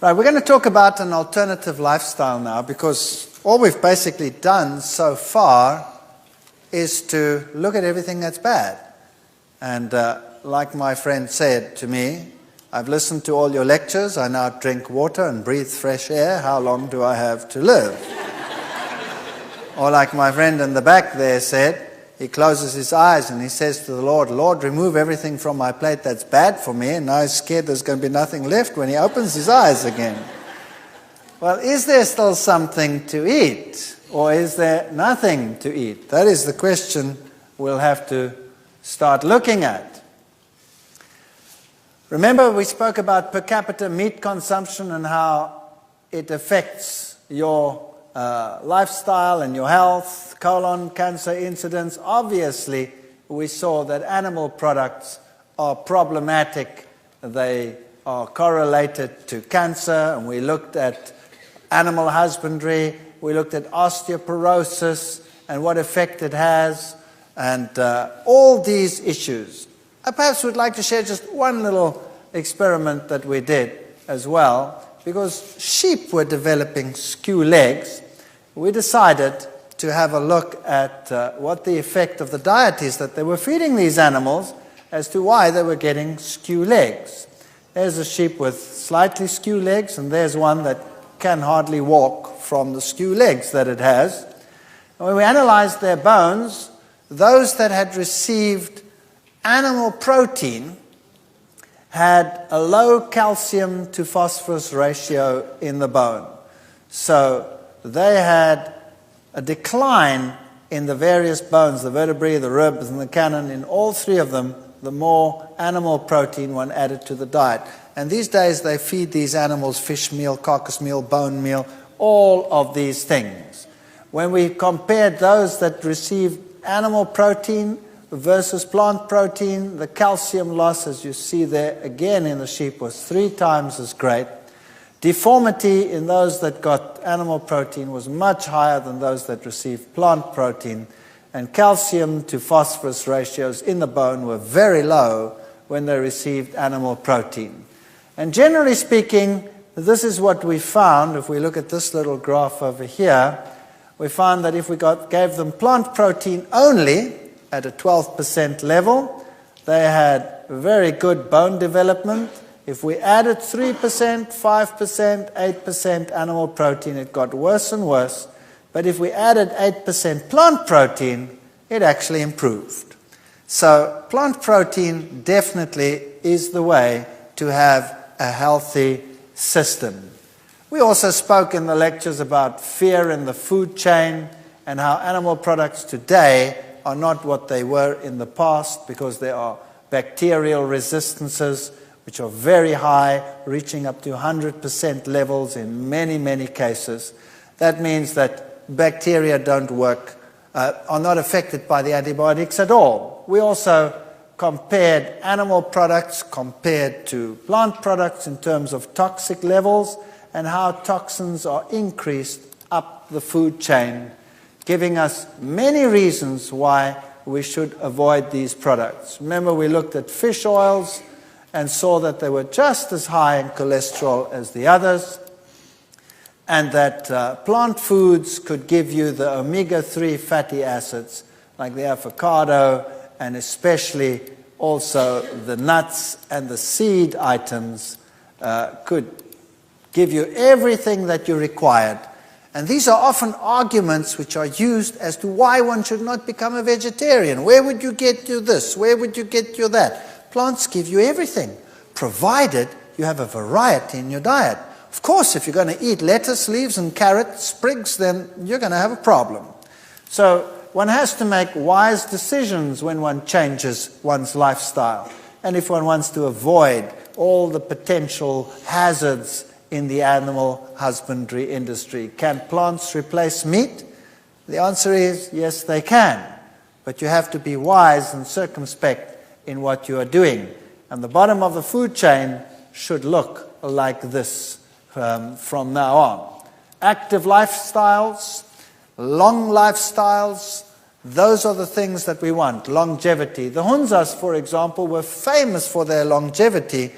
Right, we're going to talk about an alternative lifestyle now, because all we've basically done so far is to look at everything that's bad. And like my friend said to me, I've listened to all your lectures, I now drink water and breathe fresh air, how long do I have to live? Or like my friend in the back there said, he closes his eyes and he says to the Lord, Lord, remove everything from my plate that's bad for me, and now he's scared there's going to be nothing left when he opens his eyes again. Well, is there still something to eat, or is there nothing to eat? That is the question we'll have to start looking at. Remember, we spoke about per capita meat consumption and how it affects your lifestyle and your health, colon cancer incidence. Obviously, we saw that animal products are problematic. They are correlated to cancer, and we looked at animal husbandry, we looked at osteoporosis and what effect it has, and all these issues. I perhaps would like to share just one little experiment that we did as well, because sheep were developing skew legs. We decided to have a look at what the effect of the diet is that they were feeding these animals as to why they were getting skew legs. There's a sheep with slightly skew legs, and there's one that can hardly walk from the skew legs that it has. And when we analyzed their bones, those that had received animal protein had a low calcium to phosphorus ratio in the bone. So they had a decline in the various bones, the vertebrae, the ribs, and the cannon. In all three of them, the more animal protein one added to the diet. And these days they feed these animals fish meal, carcass meal, bone meal, all of these things. When we compared those that received animal protein versus plant protein, the calcium loss, as you see there again in the sheep, was 3 times as great. Deformity in those that got animal protein was much higher than those that received plant protein, and calcium to phosphorus ratios in the bone were very low when they received animal protein. And generally speaking, this is what we found. If we look at this little graph over here, we found that if we gave them plant protein only at a 12% level, they had very good bone development. If we added 3%, 5%, 8% animal protein, it got worse and worse. But if we added 8% plant protein, it actually improved. So plant protein definitely is the way to have a healthy system. We also spoke in the lectures about fear in the food chain and how animal products today are not what they were in the past, because there are bacterial resistances which are very high, reaching up to 100% levels in many, many cases. That means that bacteria don't work, are not affected by the antibiotics at all. We also compared animal products compared to plant products in terms of toxic levels and how toxins are increased up the food chain, giving us many reasons why we should avoid these products. Remember, we looked at fish oils and saw that they were just as high in cholesterol as the others, and that plant foods could give you the omega-3 fatty acids, like the avocado, and especially also the nuts and the seed items could give you everything that you required. And these are often arguments which are used as to why one should not become a vegetarian. Where would you get you this? Where would you get you that? Plants give you everything, provided you have a variety in your diet. Of course, if you're going to eat lettuce leaves and carrot sprigs, then you're going to have a problem. So one has to make wise decisions when one changes one's lifestyle, and if one wants to avoid all the potential hazards in the animal husbandry industry. Can plants replace meat? The answer is yes, they can. But you have to be wise and circumspect in what you are doing. And the bottom of the food chain should look like this from now on. Active lifestyles, long lifestyles, those are the things that we want. Longevity. The Hunzas, for example, were famous for their longevity.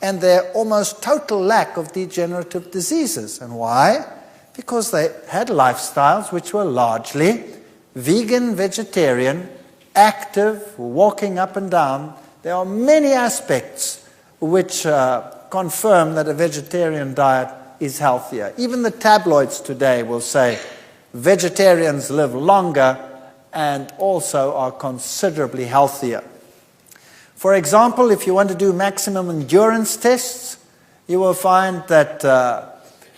and their almost total lack of degenerative diseases. And why? Because they had lifestyles which were largely vegan, vegetarian, active, walking up and down. There are many aspects which confirm that a vegetarian diet is healthier. Even the tabloids today will say vegetarians live longer and also are considerably healthier. For example, if you want to do maximum endurance tests, you will find that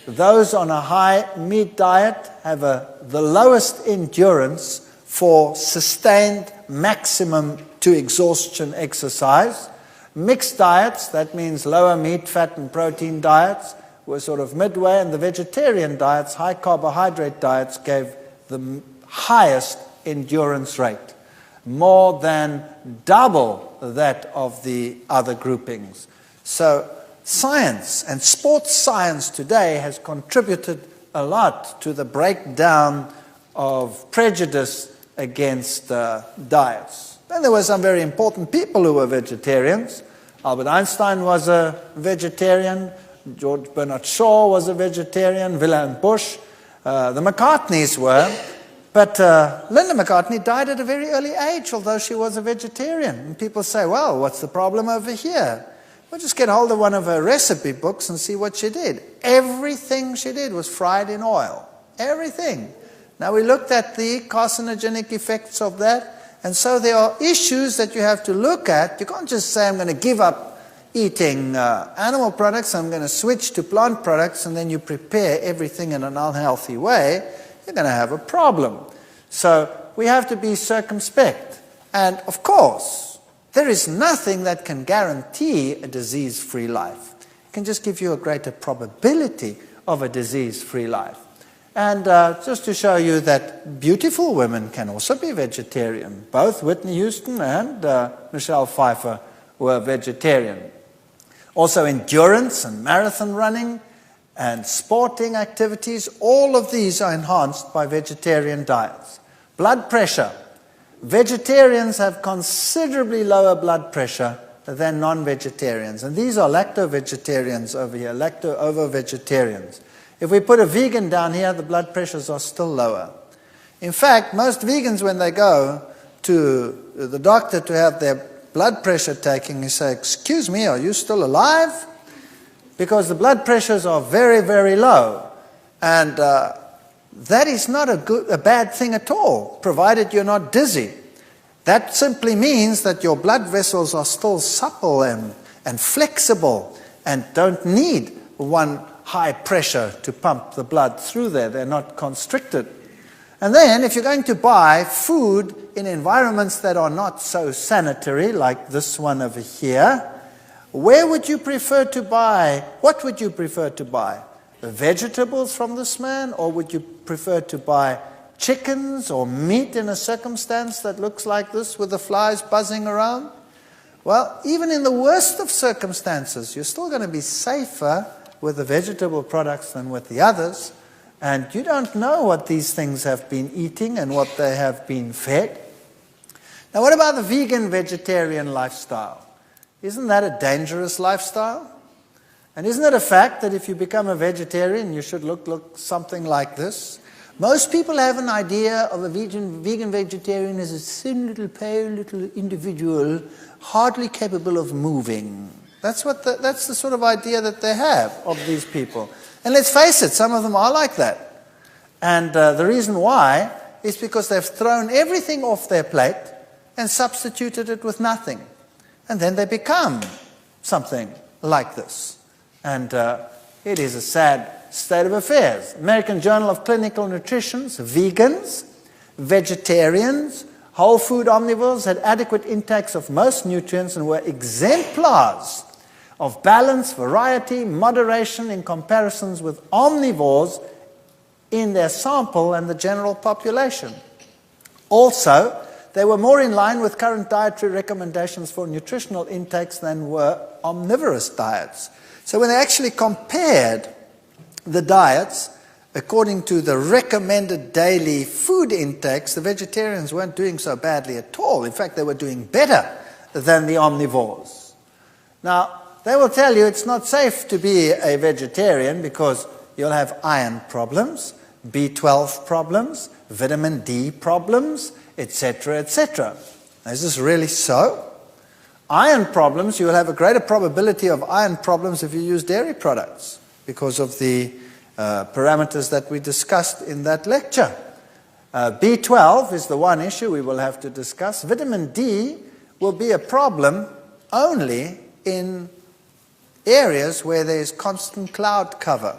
those on a high meat diet have the lowest endurance for sustained maximum to exhaustion exercise. Mixed diets, that means lower meat, fat and protein diets, were sort of midway, and the vegetarian diets, high carbohydrate diets, gave the highest endurance rate, more than double that of the other groupings. So science and sports science today has contributed a lot to the breakdown of prejudice against diets. Then there were some very important people who were vegetarians. Albert Einstein was a vegetarian. George Bernard Shaw was a vegetarian. Wilhelm Busch. The McCartneys were. But Linda McCartney died at a very early age, although she was a vegetarian. And people say, well, what's the problem over here? Well, just get hold of one of her recipe books and see what she did. Everything she did was fried in oil. Everything. Now, we looked at the carcinogenic effects of that. And so there are issues that you have to look at. You can't just say, I'm going to give up eating animal products, I'm going to switch to plant products, and then you prepare everything in an unhealthy way. You're going to have a problem. So we have to be circumspect. And of course, there is nothing that can guarantee a disease-free life. It can just give you a greater probability of a disease-free life. And just to show you that beautiful women can also be vegetarian. Both Whitney Houston and Michelle Pfeiffer were vegetarian. Also endurance and marathon running and sporting activities, all of these are enhanced by vegetarian diets. Blood pressure. Vegetarians have considerably lower blood pressure than non-vegetarians. And these are lacto-vegetarians over here, lacto-ovo-vegetarians. If we put a vegan down here, the blood pressures are still lower. In fact, most vegans, when they go to the doctor to have their blood pressure taken, they say, excuse me, are you still alive? Because the blood pressures are very, very low. And that is not a bad thing at all, provided you're not dizzy. That simply means that your blood vessels are still supple and flexible and don't need one high pressure to pump the blood through there. They're not constricted. And then if you're going to buy food in environments that are not so sanitary, like this one over here, where would you prefer to buy? What would you prefer to buy? The vegetables from this man, or would you prefer to buy chickens or meat in a circumstance that looks like this with the flies buzzing around? Well, even in the worst of circumstances, you're still going to be safer with the vegetable products than with the others. And you don't know what these things have been eating and what they have been fed. Now, what about the vegan-vegetarian lifestyle? Isn't that a dangerous lifestyle? And isn't it a fact that if you become a vegetarian, you should look something like this? Most people have an idea of a vegan-vegetarian as a thin, little, pale, little individual, hardly capable of moving. That's the sort of idea that they have of these people. And let's face it, some of them are like that. And the reason why is because they've thrown everything off their plate and substituted it with nothing. And then they become something like this. And it is a sad state of affairs. American Journal of Clinical Nutrition's vegans, vegetarians, whole food omnivores had adequate intakes of most nutrients and were exemplars of balance, variety, moderation in comparisons with omnivores in their sample and the general population. Also, they were more in line with current dietary recommendations for nutritional intakes than were omnivorous diets. So when they actually compared the diets according to the recommended daily food intakes, the vegetarians weren't doing so badly at all. In fact, they were doing better than the omnivores. Now, they will tell you it's not safe to be a vegetarian because you'll have iron problems, B12 problems, vitamin D problems, etc., etc. Is this really so? Iron problems, you will have a greater probability of iron problems if you use dairy products because of the parameters that we discussed in that lecture. B12 is the one issue we will have to discuss. Vitamin D will be a problem only in areas where there is constant cloud cover.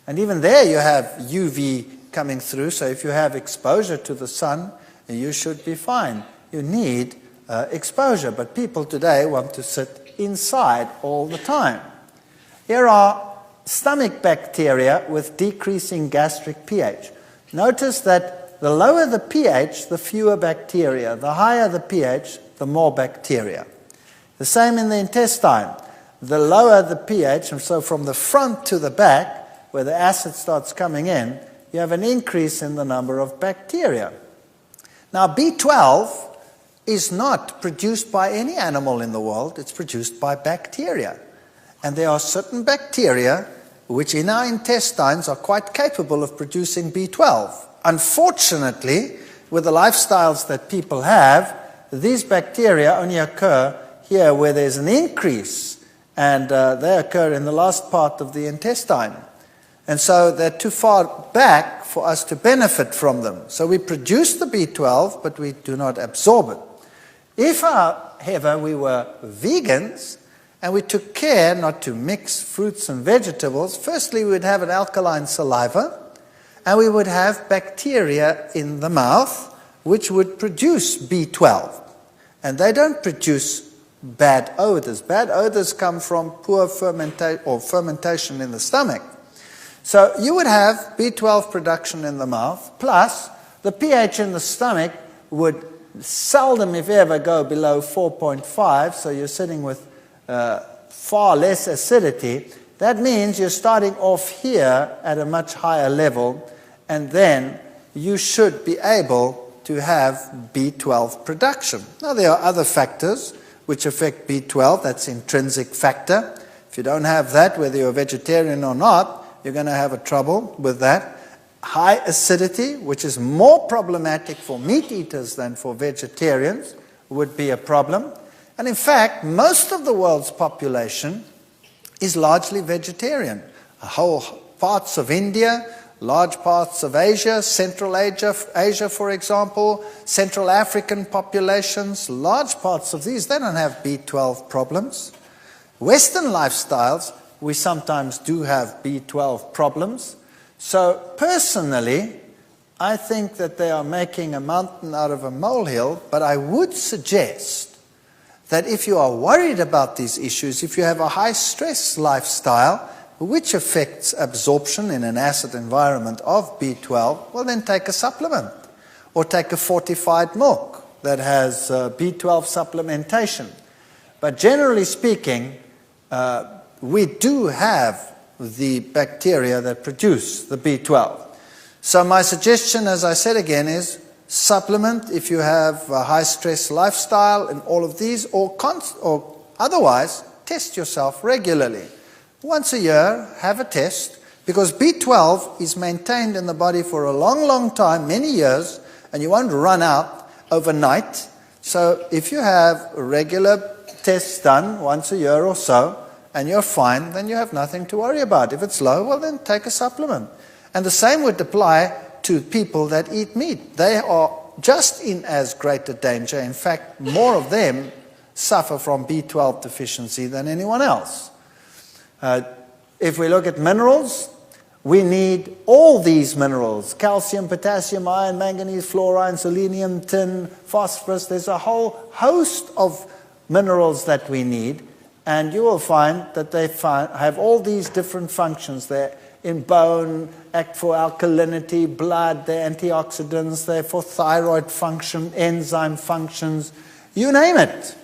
And even there you have UV coming through, so if you have exposure to the sun, you should be fine. You need exposure, but people today want to sit inside all the time. Here are stomach bacteria with decreasing gastric pH. Notice that the lower the pH, the fewer bacteria. The higher the pH, the more bacteria. The same in the intestine. The lower the pH, and so from the front to the back, where the acid starts coming in, you have an increase in the number of bacteria. Now, B12 is not produced by any animal in the world. It's produced by bacteria. And there are certain bacteria which in our intestines are quite capable of producing B12. Unfortunately, with the lifestyles that people have, these bacteria only occur here where there's an increase, and they occur in the last part of the intestine. And so they're too far back for us to benefit from them. So we produce the B12, but we do not absorb it. If, however, we were vegans and we took care not to mix fruits and vegetables, firstly we would have an alkaline saliva, and we would have bacteria in the mouth which would produce B12. And they don't produce bad odors. Bad odors come from poor fermentation in the stomach. So you would have B12 production in the mouth, plus the pH in the stomach would seldom, if ever, go below 4.5, so you're sitting with far less acidity. That means you're starting off here at a much higher level, and then you should be able to have B12 production. Now, there are other factors which affect B12. That's intrinsic factor. If you don't have that, whether you're a vegetarian or not, you're going to have a trouble with that. High acidity, which is more problematic for meat eaters than for vegetarians, would be a problem. And in fact, most of the world's population is largely vegetarian. Whole parts of India, large parts of Asia, Central Asia, for example, Central African populations, large parts of these, they don't have B12 problems. Western lifestyles, we sometimes do have B12 problems. So personally, I think that they are making a mountain out of a molehill, but I would suggest that if you are worried about these issues, if you have a high-stress lifestyle, which affects absorption in an acid environment of B12, well then take a supplement, or take a fortified milk that has B12 supplementation. But generally speaking, we do have the bacteria that produce the B12. So my suggestion, as I said again, is supplement if you have a high-stress lifestyle and all of these, or otherwise test yourself regularly. Once a year, have a test, because B12 is maintained in the body for a long, long time, many years, and you won't run out overnight. So if you have regular tests done once a year or so, and you're fine, then you have nothing to worry about. If it's low, well then take a supplement. And the same would apply to people that eat meat. They are just in as great a danger. In fact, more of them suffer from B12 deficiency than anyone else. If we look at minerals, we need all these minerals: calcium, potassium, iron, manganese, fluorine, selenium, tin, phosphorus. There's a whole host of minerals that we need. And you will find that they have all these different functions. They're in bone, act for alkalinity, blood, they're antioxidants, they're for thyroid function, enzyme functions, you name it.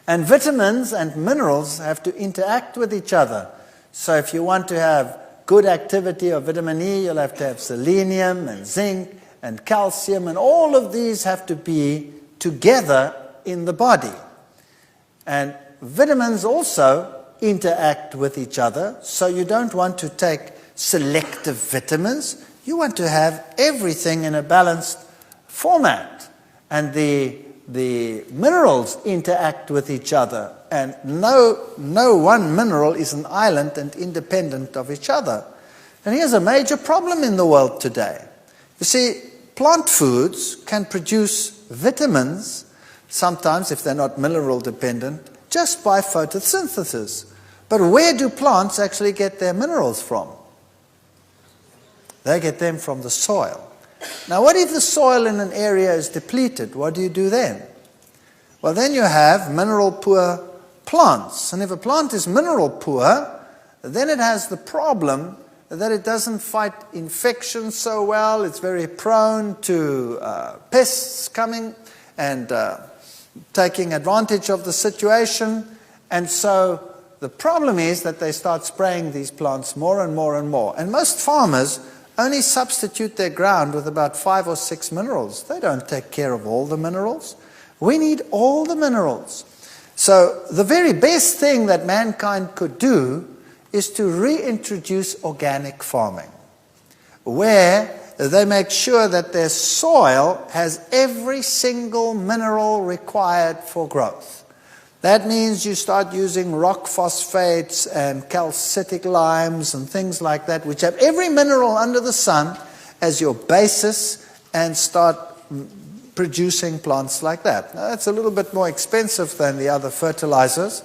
And vitamins and minerals have to interact with each other. So if you want to have good activity of vitamin E, you'll have to have selenium and zinc and calcium, and all of these have to be together in the body. And vitamins also interact with each other, so you don't want to take selective vitamins. You want to have everything in a balanced format. And the minerals interact with each other, and no one mineral is an island and independent of each other. And here's a major problem in the world today. You see, plant foods can produce vitamins, sometimes if they're not mineral dependent, just by photosynthesis. But where do plants actually get their minerals from? They get them from the soil. Now, what if the soil in an area is depleted? What do you do then? Well, then you have mineral-poor plants. And if a plant is mineral-poor, then it has the problem that it doesn't fight infections so well. It's very prone to pests coming and taking advantage of the situation. And so the problem is that they start spraying these plants more and more and more. And most farmers only substitute their ground with about 5 or 6 minerals. They don't take care of all the minerals. We need all the minerals. So the very best thing that mankind could do is to reintroduce organic farming, where they make sure that their soil has every single mineral required for growth. That means you start using rock phosphates and calcitic limes and things like that, which have every mineral under the sun as your basis, and start producing plants like that. Now, that's a little bit more expensive than the other fertilizers,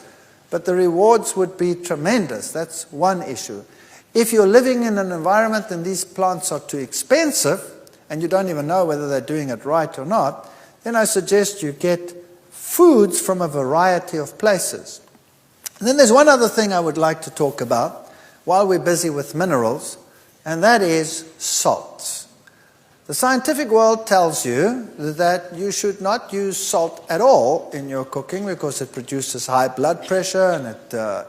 but the rewards would be tremendous. That's one issue. If you're living in an environment and these plants are too expensive, and you don't even know whether they're doing it right or not, then I suggest you get foods from a variety of places. And then there's one other thing I would like to talk about while we're busy with minerals, and that is salts. The scientific world tells you that you should not use salt at all in your cooking because it produces high blood pressure and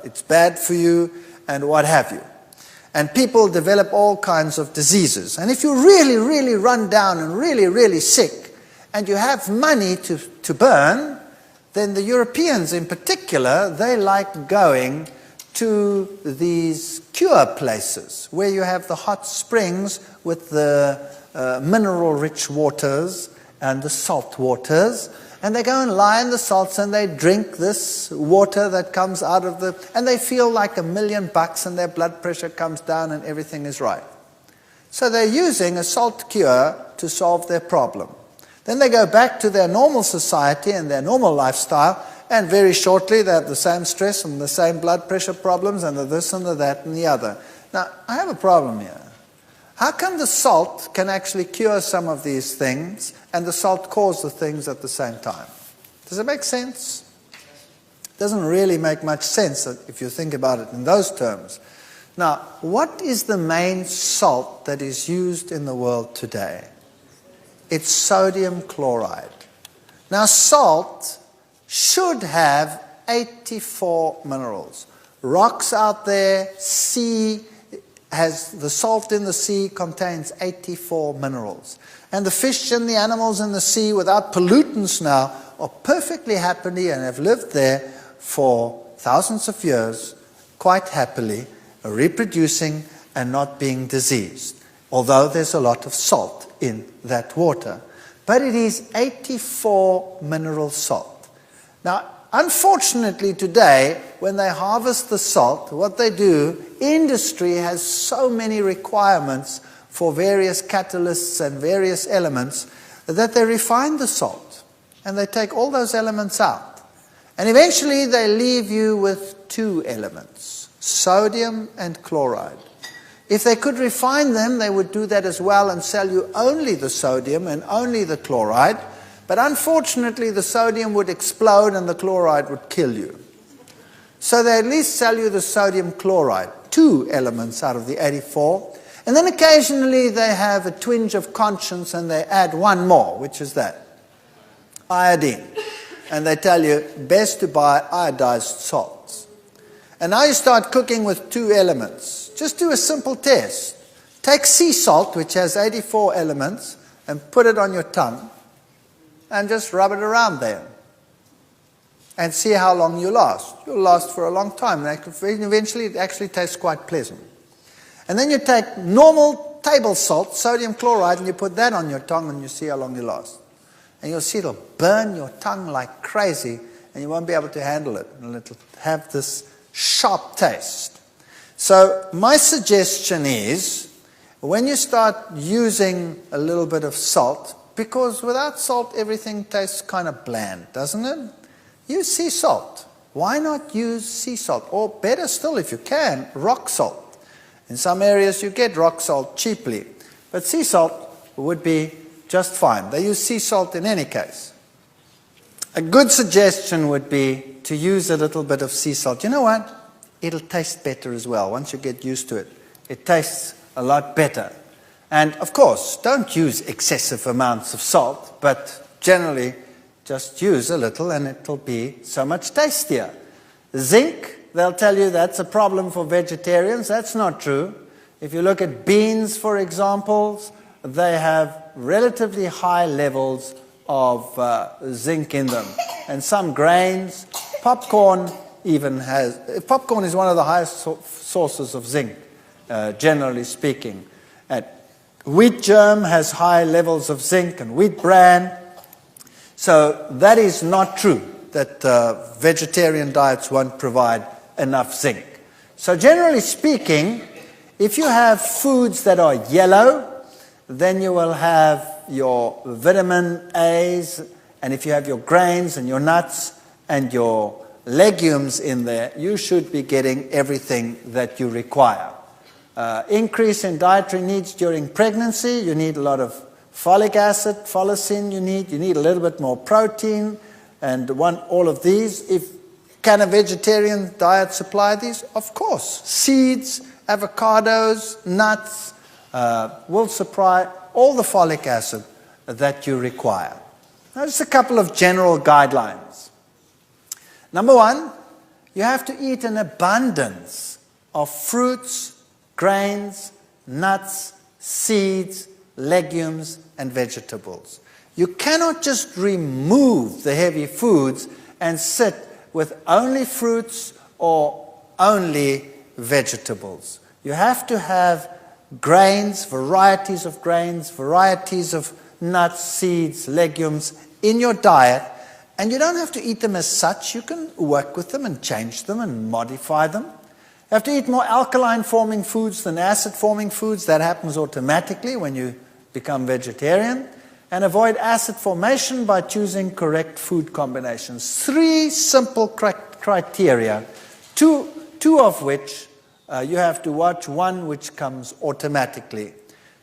it's bad for you and what have you. And people develop all kinds of diseases. And if you're really, really run down and really, really sick and you have money to burn, then the Europeans in particular, they like going to these cure places where you have the hot springs with the mineral-rich waters and the salt waters, and they go and lie in the salts and they drink this water that comes out of and they feel like $1,000,000 and their blood pressure comes down and everything is right. So they're using a salt cure to solve their problem. Then they go back to their normal society and their normal lifestyle, and very shortly they have the same stress and the same blood pressure problems and the this and the that and the other. Now, I have a problem here. How come the salt can actually cure some of these things and the salt cause the things at the same time? Does it make sense? It doesn't really make much sense if you think about it in those terms. Now, what is the main salt that is used in the world today? It's sodium chloride. Now, salt should have 84 minerals. Rocks out there, sea the salt in the sea contains 84 minerals. And the fish and the animals in the sea, without pollutants now, are perfectly happy and have lived there for thousands of years, quite happily, reproducing and not being diseased, although there's a lot of salt in that water. But it is 84 mineral salt. Now, unfortunately today, when they harvest the salt, what they do, industry has so many requirements for various catalysts and various elements that they refine the salt and they take all those elements out. And eventually they leave you with 2 elements, sodium and chloride. If they could refine them, they would do that as well and sell you only the sodium and only the chloride. But unfortunately, the sodium would explode and the chloride would kill you. So they at least sell you the sodium chloride, 2 elements out of the 84. And then occasionally they have a twinge of conscience and they add 1 more, which is that, iodine. And they tell you, best to buy iodized salts. And now you start cooking with 2 elements. Just do a simple test. Take sea salt, which has 84 elements, and put it on your tongue. And just rub it around there. and see how long you last. You'll last for a long time. And eventually it actually tastes quite pleasant. And then you take normal table salt, sodium chloride, and you put that on your tongue and you see how long you last. And you'll see it'll burn your tongue like crazy and you won't be able to handle it. And it'll have this sharp taste. So my suggestion is, when you start using a little bit of salt, because without salt everything tastes kind of bland, doesn't it? Use sea salt. Why not use sea salt? Or better still, if you can, rock salt. In some areas you get rock salt cheaply, but sea salt would be just fine. They use sea salt in any case. A good suggestion would be to use a little bit of sea salt. You know what? It'll taste better as well. Once you get used to it, it tastes a lot better. And of course, don't use excessive amounts of salt, but generally just use a little and it'll be so much tastier. Zinc, they'll tell you that's a problem for vegetarians. That's not true. If you look at beans, for example, they have relatively high levels of zinc in them. And some grains, popcorn popcorn is one of the highest sources of zinc, generally speaking. And wheat germ has high levels of zinc, and wheat bran. So that is not true, that vegetarian diets won't provide enough zinc. So generally speaking, if you have foods that are yellow, then you will have your vitamin A's, and if you have your grains and your nuts and your legumes in there, you should be getting everything that you require. Increase in dietary needs during pregnancy. You need a lot of folic acid, folacin you need a little bit more protein, and all of these. Can a vegetarian diet supply these? Of course. Seeds, avocados, nuts will supply all the folic acid that you require. Now, just a couple of general guidelines. Number one, you have to eat an abundance of fruits, grains, nuts, seeds, legumes, and vegetables. You cannot just remove the heavy foods and sit with only fruits or only vegetables. You have to have grains, varieties of nuts, seeds, legumes in your diet, and you don't have to eat them as such. You can work with them and change them and modify them. You have to eat more alkaline-forming foods than acid-forming foods. That happens automatically when you become vegetarian. And avoid acid formation by choosing correct food combinations. 3 simple criteria, two of which you have to watch, one which comes automatically.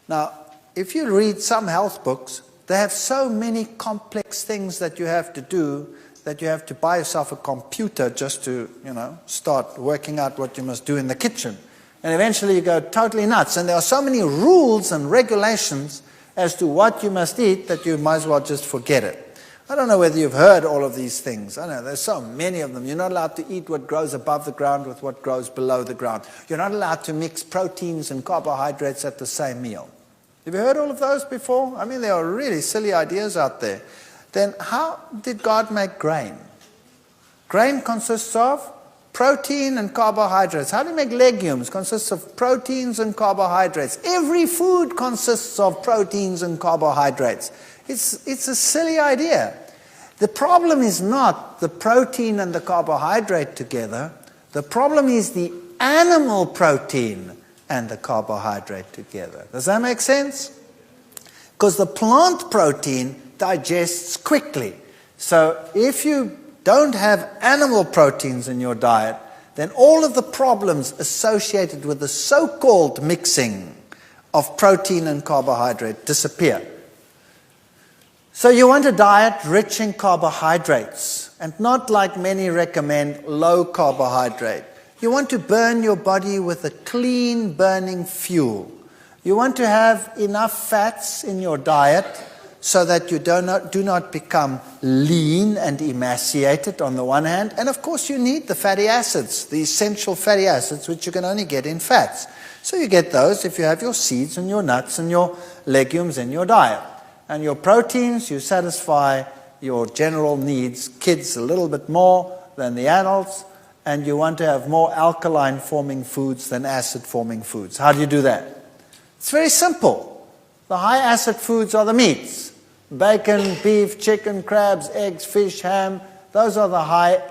Now, if you read some health books, they have so many complex things that you have to do that you have to buy yourself a computer just to, start working out what you must do in the kitchen. And eventually you go totally nuts. And there are so many rules and regulations as to what you must eat that you might as well just forget it. I don't know whether you've heard all of these things. I know there's so many of them. You're not allowed to eat what grows above the ground with what grows below the ground. You're not allowed to mix proteins and carbohydrates at the same meal. Have you heard all of those before? I mean, there are really silly ideas out there. Then how did God make grain? Grain consists of protein and carbohydrates. How do you make legumes? Consists of proteins and carbohydrates. Every food consists of proteins and carbohydrates. It's a silly idea. The problem is not the protein and the carbohydrate together. The problem is the animal protein and the carbohydrate together. Does that make sense? Because the plant protein digests quickly. So if you don't have animal proteins in your diet, then all of the problems associated with the so-called mixing of protein and carbohydrate disappear. So you want a diet rich in carbohydrates, and not like many recommend, low carbohydrate. You want to burn your body with a clean burning fuel. You want to have enough fats in your diet so that you do not become lean and emaciated on the one hand. And of course you need the fatty acids, the essential fatty acids, which you can only get in fats. So you get those if you have your seeds and your nuts and your legumes in your diet. And your proteins, you satisfy your general needs, kids a little bit more than the adults, and you want to have more alkaline-forming foods than acid-forming foods. How do you do that? It's very simple. The high-acid foods are the meats. Bacon, beef, chicken, crabs, eggs, fish, ham. Those are the high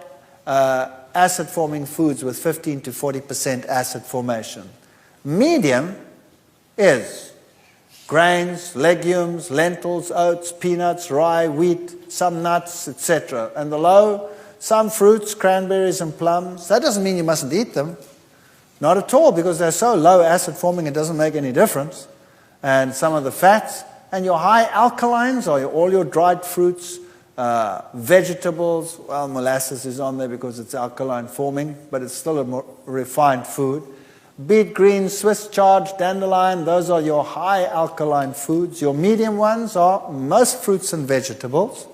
acid-forming foods with 15 to 40% acid formation. Medium is grains, legumes, lentils, oats, peanuts, rye, wheat, some nuts, etc. And the low, some fruits, cranberries and plums. That doesn't mean you mustn't eat them. Not at all, because they're so low acid forming it doesn't make any difference. And some of the fats. And your high alkalines are all your dried fruits, vegetables. Well, molasses is on there because it's alkaline forming, but it's still a more refined food. Beet greens, Swiss chard, dandelion, those are your high alkaline foods. Your medium ones are most fruits and vegetables.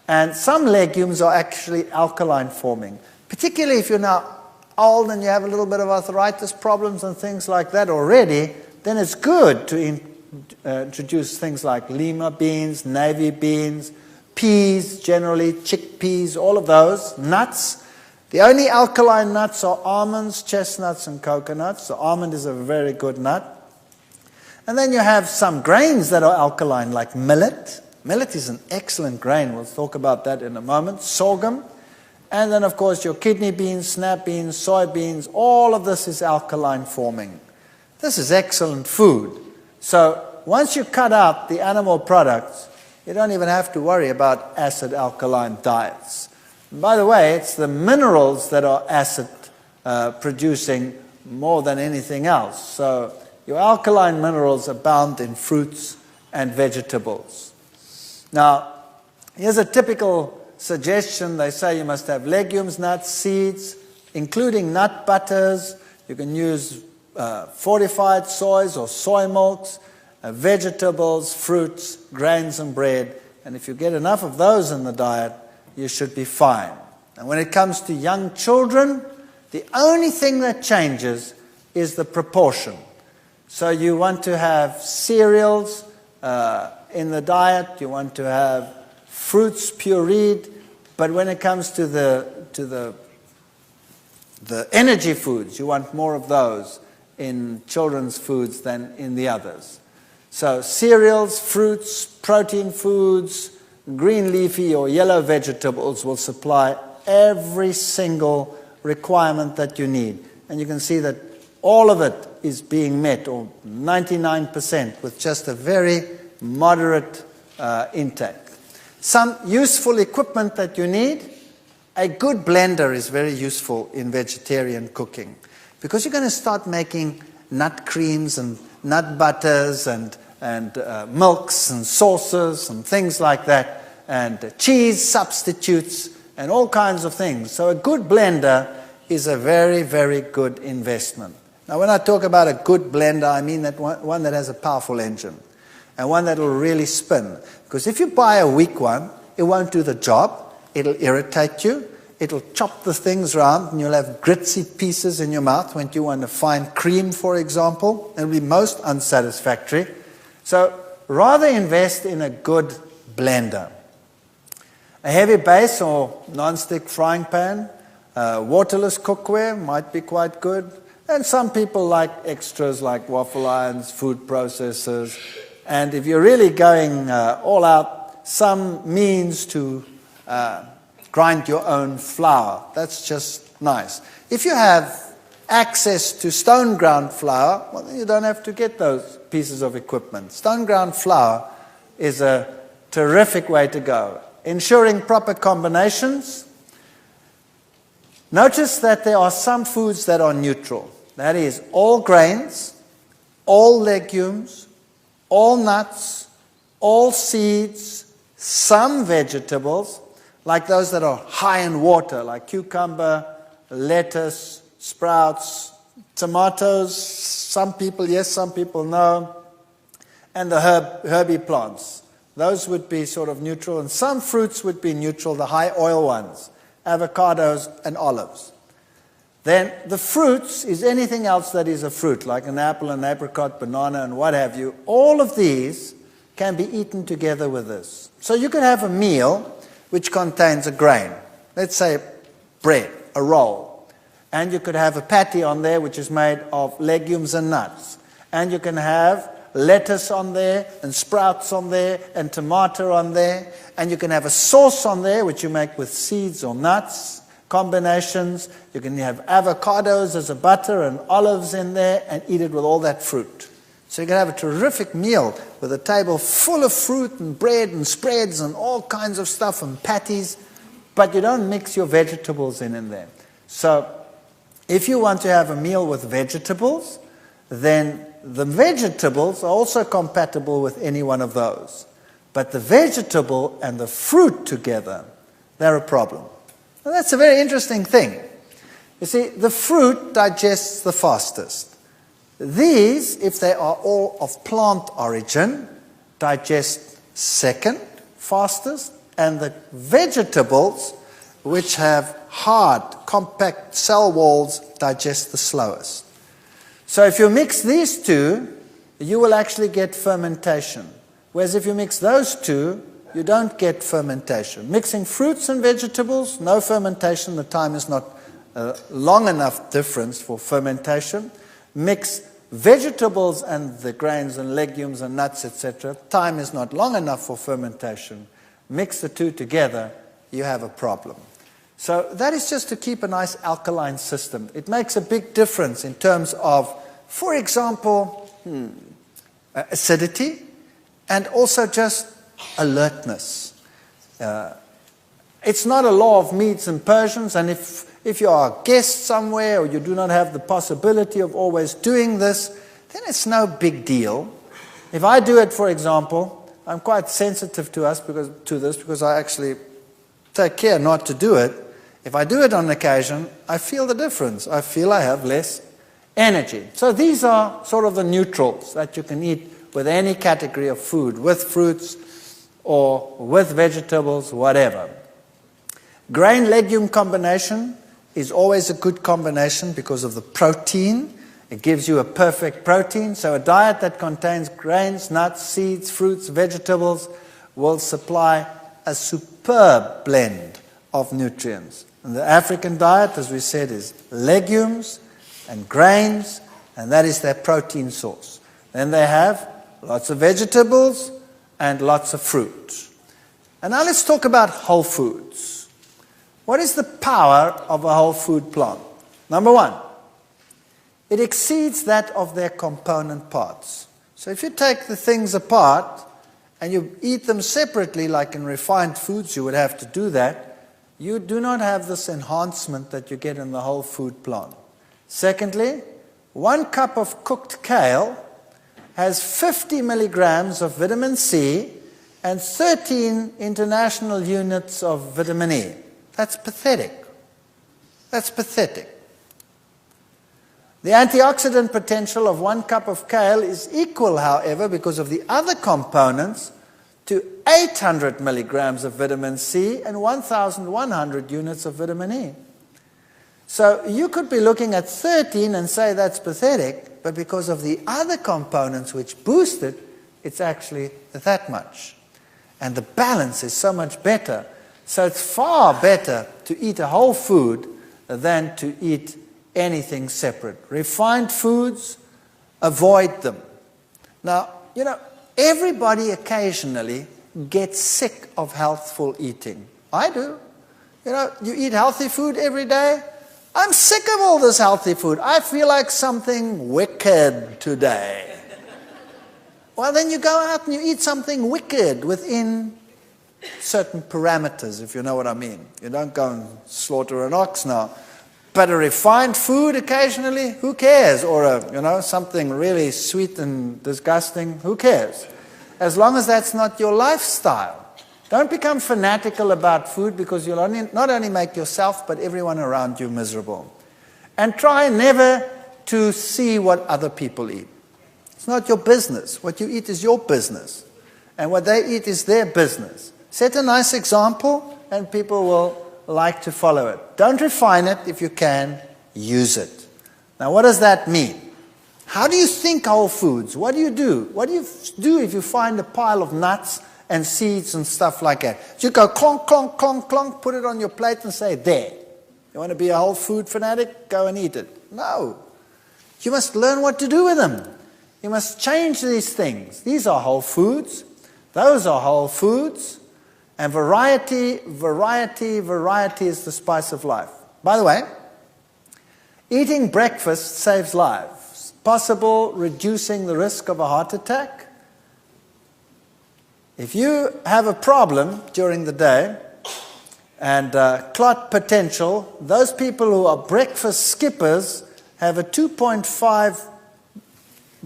And some legumes are actually alkaline forming. Particularly if you're now old and you have a little bit of arthritis problems and things like that already, then it's good to introduce things like lima beans, navy beans, peas, generally, chickpeas, all of those, nuts. The only alkaline nuts are almonds, chestnuts, and coconuts. The almond is a very good nut. And then you have some grains that are alkaline, like millet. Millet is an excellent grain. We'll talk about that in a moment. Sorghum. And then, of course, your kidney beans, snap beans, soybeans. All of this is alkaline forming. This is excellent food. So once you cut out the animal products, you don't even have to worry about acid alkaline diets. And by the way, it's the minerals that are acid producing more than anything else. So your alkaline minerals abound in fruits and vegetables. Now, here's a typical suggestion. They say you must have legumes, nuts, seeds, including nut butters. You can use fortified soys or soy milks, vegetables, fruits, grains, and bread. And if you get enough of those in the diet, you should be fine. And when it comes to young children, the only thing that changes is the proportion. So you want to have cereals in the diet, you want to have fruits pureed, but when it comes to the energy foods, you want more of those in children's foods than in the others. So cereals, fruits, protein foods, green leafy or yellow vegetables will supply every single requirement that you need. And you can see that all of it is being met, or 99%, with just a very moderate intake. Some useful equipment that you need. A good blender is very useful in vegetarian cooking, because you're going to start making nut creams and nut butters and milks and sauces and things like that, and cheese substitutes and all kinds of things. So a good blender is a very, very good investment. Now, when I talk about a good blender, I mean that one that has a powerful engine and one that will really spin. Because if you buy a weak one, it won't do the job. It'll irritate you. It'll chop the things around, and you'll have gritty pieces in your mouth when you want to find cream, for example. It'll be most unsatisfactory. So rather invest in a good blender. A heavy base or non-stick frying pan, waterless cookware might be quite good. And some people like extras like waffle irons, food processors. And if you're really going all out, some means to grind your own flour. That's just nice. If you have access to stone ground flour, well, then you don't have to get those pieces of equipment. Stone ground flour is a terrific way to go. Ensuring proper combinations. Notice that there are some foods that are neutral. That is, all grains, all legumes, all nuts, all seeds, some vegetables, like those that are high in water, like cucumber, lettuce, sprouts, tomatoes, some people yes, some people no, and the herby plants. Those would be sort of neutral, and some fruits would be neutral, the high oil ones, avocados and olives. Then the fruits is anything else that is a fruit, like an apple, an apricot, banana, and what have you. All of these can be eaten together with this. So you could have a meal which contains a grain. Let's say bread, a roll. And you could have a patty on there which is made of legumes and nuts. And you can have lettuce on there, and sprouts on there, and tomato on there. And you can have a sauce on there which you make with seeds or nuts, combinations. You can have avocados as a butter and olives in there and eat it with all that fruit. So you can have a terrific meal with a table full of fruit and bread and spreads and all kinds of stuff and patties, but you don't mix your vegetables in there. So if you want to have a meal with vegetables, then the vegetables are also compatible with any one of those. But the vegetable and the fruit together, they're a problem. Now that's a very interesting thing. You see, the fruit digests the fastest. These, if they are all of plant origin, digest second fastest, and the vegetables, which have hard, compact cell walls, digest the slowest. So if you mix these two, you will actually get fermentation. Whereas if you mix those two, you don't get fermentation. Mixing fruits and vegetables, no fermentation. The time is not long enough difference for fermentation. Mix vegetables and the grains and legumes and nuts, etc. Time is not long enough for fermentation. Mix the two together, you have a problem. So that is just to keep a nice alkaline system. It makes a big difference in terms of, for example, acidity and also just alertness. It's not a law of medes and Persians, and if you are a guest somewhere or you do not have the possibility of always doing this, then it's no big deal. If I do it, for example, I'm quite sensitive to this because I actually take care not to do it. If I do it on occasion, I feel the difference. I feel I have less energy. So these are sort of the neutrals that you can eat with any category of food, with fruits or with vegetables, whatever. Grain-legume combination is always a good combination because of the protein. It gives you a perfect protein. So a diet that contains grains, nuts, seeds, fruits, vegetables will supply a superb blend of nutrients. And the African diet, as we said, is legumes and grains, and that is their protein source. Then they have lots of vegetables and lots of fruit. And now let's talk about whole foods. What is the power of a whole food plant? Number one, it exceeds that of their component parts. So if you take the things apart and you eat them separately, like in refined foods you would have to do that, you do not have this enhancement that you get in the whole food plant. Secondly, 1 cup of cooked kale has 50 milligrams of vitamin C and 13 international units of vitamin E. That's pathetic. That's pathetic. The antioxidant potential of 1 cup of kale is equal, however, because of the other components, to 800 milligrams of vitamin C and 1,100 units of vitamin E. So you could be looking at 13 and say that's pathetic, but because of the other components which boost it, it's actually that much. And the balance is so much better. So it's far better to eat a whole food than to eat anything separate. Refined foods, avoid them. Now, everybody occasionally gets sick of healthful eating. I do. You eat healthy food every day. I'm sick of all this healthy food. I feel like something wicked today. Well, then you go out and you eat something wicked within certain parameters, if you know what I mean. You don't go and slaughter an ox now. But a refined food occasionally, who cares? Or something really sweet and disgusting, who cares? As long as that's not your lifestyle. Don't become fanatical about food because you'll not only make yourself but everyone around you miserable. And try never to see what other people eat. It's not your business. What you eat is your business. And what they eat is their business. Set a nice example and people will like to follow it. Don't refine it if you can. Use it. Now what does that mean? How do you think whole foods? What do you do? What do you do if you find a pile of nuts and seeds and stuff like that? You go clonk, clonk, clonk, clonk, put it on your plate and say, there. You want to be a whole food fanatic? Go and eat it. No. You must learn what to do with them. You must change these things. These are whole foods. Those are whole foods. And variety, variety, variety is the spice of life. By the way, eating breakfast saves lives. Possible reducing the risk of a heart attack. If you have a problem during the day and clot potential, those people who are breakfast skippers have a 2.5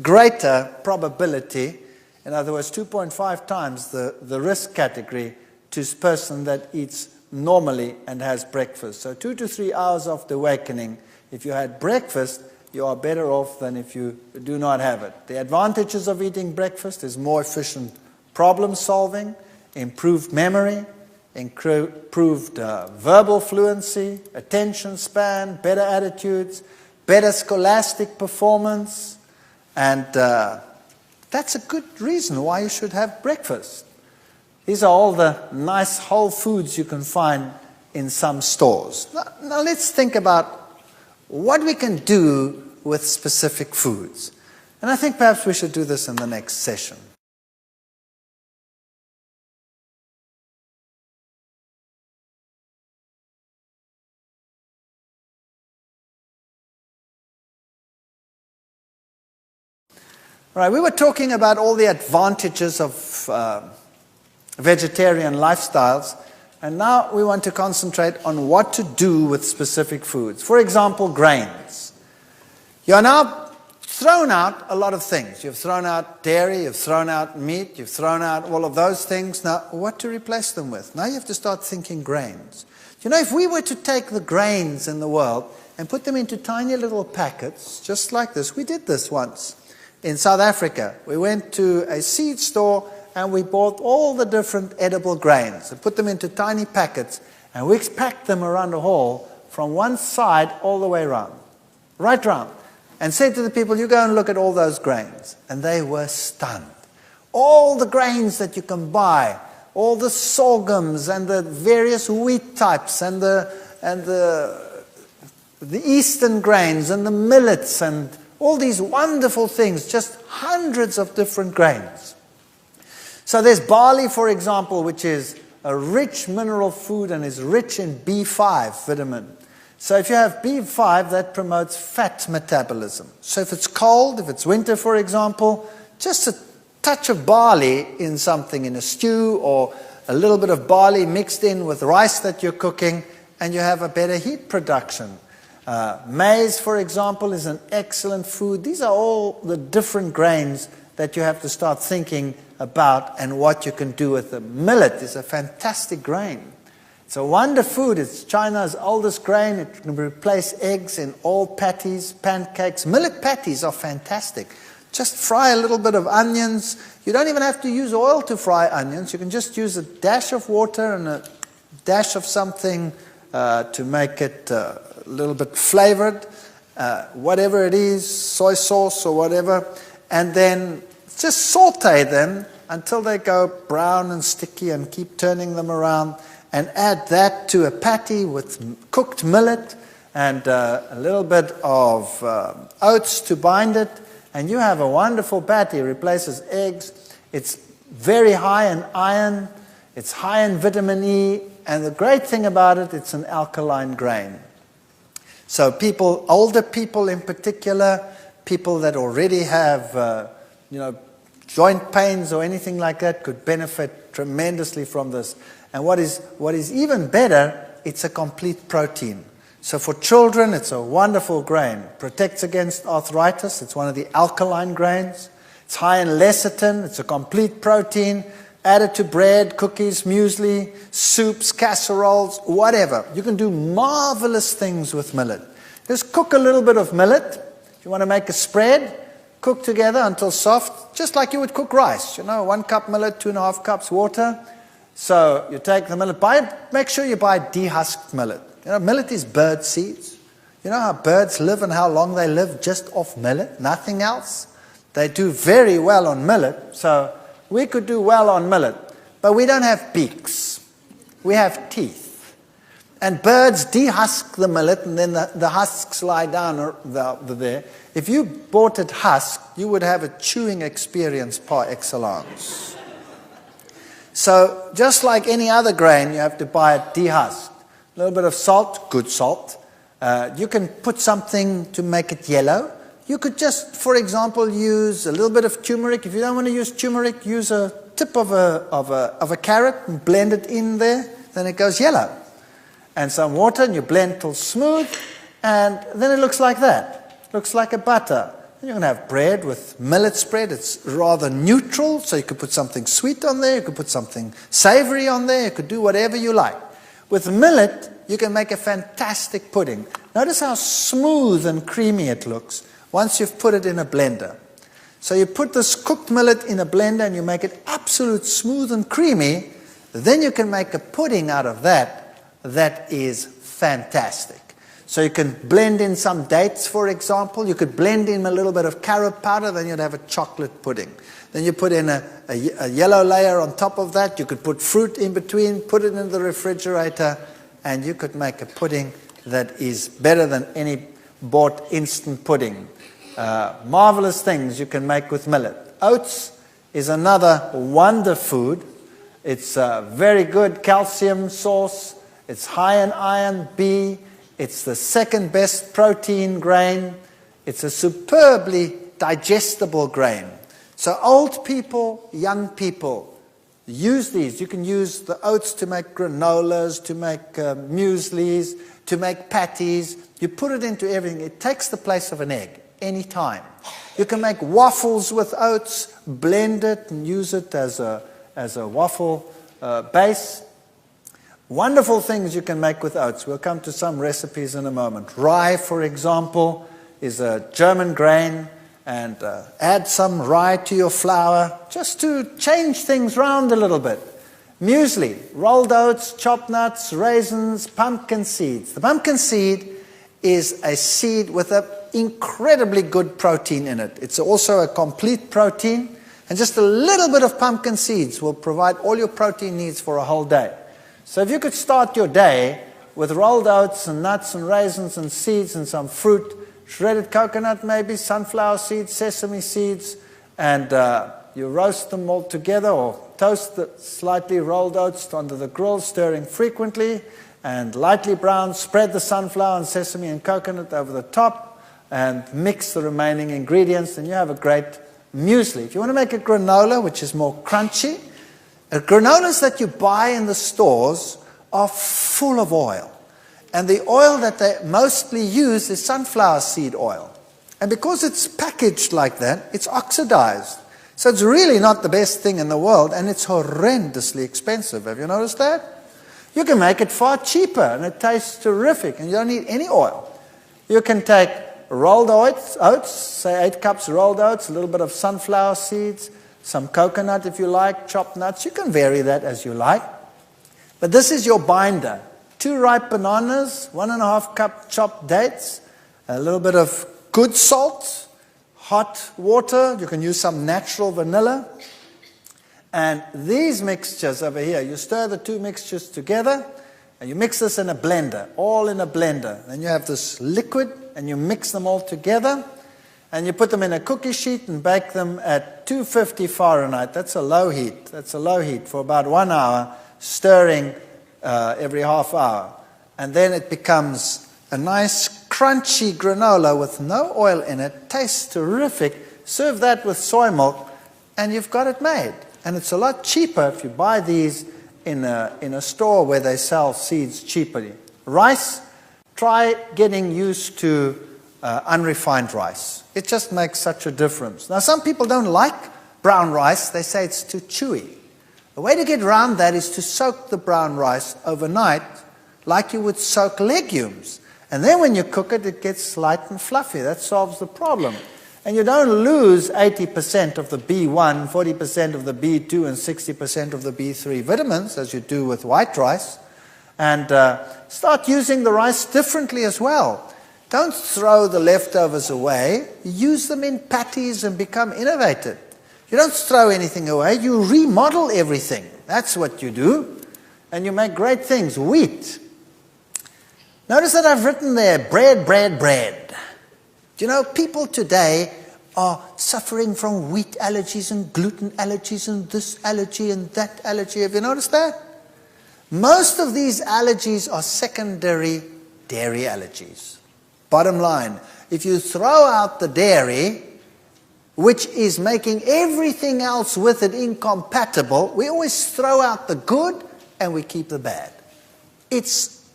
greater probability, in other words, 2.5 times the risk category to a person that eats normally and has breakfast. So 2 to 3 hours after awakening, if you had breakfast, you are better off than if you do not have it. The advantages of eating breakfast is more efficient problem solving, improved memory, improved verbal fluency, attention span, better attitudes, better scholastic performance, and that's a good reason why you should have breakfast. These are all the nice whole foods you can find in some stores. Now let's think about what we can do with specific foods. And I think perhaps we should do this in the next session. Right, we were talking about all the advantages of vegetarian lifestyles, and now we want to concentrate on what to do with specific foods. For example, grains. You are now thrown out a lot of things. You've thrown out dairy, you've thrown out meat, you've thrown out all of those things. Now, what to replace them with? Now you have to start thinking grains. You know, if we were to take the grains in the world and put them into tiny little packets, just like this, we did this once. In South Africa, we went to a seed store and we bought all the different edible grains and put them into tiny packets, and we packed them around the hall from one side all the way around, right round, and said to the people, you go and look at all those grains. And they were stunned. All the grains that you can buy, all the sorghums and the various wheat types and the eastern grains and the millets and all these wonderful things, just hundreds of different grains. So there's barley, for example, which is a rich mineral food and is rich in B5 vitamin. So if you have B5, that promotes fat metabolism. So if it's cold, if it's winter, for example, just a touch of barley in something, in a stew, or a little bit of barley mixed in with rice that you're cooking, and you have a better heat production. Maize, for example, is an excellent food. These are all the different grains that you have to start thinking about and what you can do with them. Millet is a fantastic grain. It's a wonder food. It's China's oldest grain. It can replace eggs in all patties, pancakes. Millet patties are fantastic. Just fry a little bit of onions. You don't even have to use oil to fry onions. You can just use a dash of water and a dash of something to make it a little bit flavored, whatever it is, soy sauce or whatever, and then just saute them until they go brown and sticky, and keep turning them around, and add that to a patty with cooked millet and a little bit of oats to bind it, and you have a wonderful patty. It replaces eggs. It's very high in iron. It's high in vitamin E, and the great thing about it, it's an alkaline grain. So people, older people in particular, people that already have, joint pains or anything like that, could benefit tremendously from this. And what is even better, it's a complete protein. So for children, it's a wonderful grain. Protects against arthritis. It's one of the alkaline grains. It's high in lecithin. It's a complete protein. Added to bread, cookies, muesli, soups, casseroles, whatever. You can do marvelous things with millet. Just cook a little bit of millet. If you want to make a spread, cook together until soft, just like you would cook rice. 1 cup millet, 2.5 cups water. So you take the millet, make sure you buy dehusked millet. Millet is bird seeds. You know how birds live and how long they live just off millet, nothing else? They do very well on millet, so we could do well on millet. But we don't have beaks. We have teeth. And birds dehusk the millet, and then the husks lie down there. If you bought it husked, you would have a chewing experience par excellence. So just like any other grain, you have to buy it dehusked. A little bit of salt, good salt. You can put something to make it yellow. You could just, for example, use a little bit of turmeric. If you don't want to use turmeric, use a tip of a carrot and blend it in there. Then it goes yellow. And some water, and you blend till smooth, and then it looks like that. Looks like a butter. And you can have bread with millet spread. It's rather neutral, so you could put something sweet on there. You could put something savory on there. You could do whatever you like. With millet, you can make a fantastic pudding. Notice how smooth and creamy it looks once you've put it in a blender. So you put this cooked millet in a blender and you make it absolute smooth and creamy. Then you can make a pudding out of that that is fantastic. So you can blend in some dates, for example. You could blend in a little bit of carob powder, then you'd have a chocolate pudding. Then you put in a yellow layer on top of that. You could put fruit in between, put it in the refrigerator, and you could make a pudding that is better than any bought instant pudding. Marvelous things you can make with millet. Oats is another wonder food. It's a very good calcium source. It's high in iron B. It's the second best protein grain. It's a superbly digestible grain. So old people, young people, use these. You can use the oats to make granolas, to make mueslis, to make patties. You put it into everything. It takes the place of an egg any time. You can make waffles with oats, blend it and use it as a waffle base. Wonderful things you can make with oats. We'll come to some recipes in a moment. Rye, for example, is a German grain, and add some rye to your flour just to change things round a little bit. Muesli, rolled oats, chopped nuts, raisins, pumpkin seeds. The pumpkin seed is a seed with an incredibly good protein in it. It's also a complete protein, and just a little bit of pumpkin seeds will provide all your protein needs for a whole day. So if you could start your day with rolled oats and nuts and raisins and seeds and some fruit, shredded coconut maybe, sunflower seeds, sesame seeds, and you roast them all together or toast the slightly rolled oats under the grill, stirring frequently, and lightly brown, spread the sunflower and sesame and coconut over the top, and mix the remaining ingredients, and you have a great muesli. If you want to make a granola, which is more crunchy, granolas that you buy in the stores are full of oil. And the oil that they mostly use is sunflower seed oil. And because it's packaged like that, it's oxidized. So it's really not the best thing in the world, and it's horrendously expensive. Have you noticed that? You can make it far cheaper, and it tastes terrific, and you don't need any oil. You can take rolled oats, say 8 cups rolled oats, a little bit of sunflower seeds, some coconut if you like, chopped nuts. You can vary that as you like. But this is your binder. 2 ripe bananas, 1.5 cup chopped dates, a little bit of good salt, hot water. You can use some natural vanilla. And these mixtures over here, you stir the 2 mixtures together, and you mix this in a blender, all in a blender. Then you have this liquid, and you mix them all together. And you put them in a cookie sheet and bake them at 250 Fahrenheit. That's a low heat. That's a low heat for about 1 hour, stirring every half hour. And then it becomes a nice crunchy granola with no oil in it. Tastes terrific. Serve that with soy milk, and you've got it made. And it's a lot cheaper if you buy these in a store where they sell seeds cheaply. Rice, try getting used to unrefined rice. It just makes such a difference. Now, some people don't like brown rice. They say it's too chewy. The way to get around that is to soak the brown rice overnight like you would soak legumes. And then when you cook it, it gets light and fluffy. That solves the problem. And you don't lose 80% of the B1, 40% of the B2, and 60% of the B3 vitamins, as you do with white rice. And start using the rice differently as well. Don't throw the leftovers away. Use them in patties and become innovative. You don't throw anything away. You remodel everything. That's what you do. And you make great things. Wheat. Notice that I've written there, bread, bread, bread. Do you know, people today are suffering from wheat allergies and gluten allergies and this allergy and that allergy. Have you noticed that? Most of these allergies are secondary dairy allergies. Bottom line, if you throw out the dairy, which is making everything else with it incompatible, we always throw out the good and we keep the bad. It's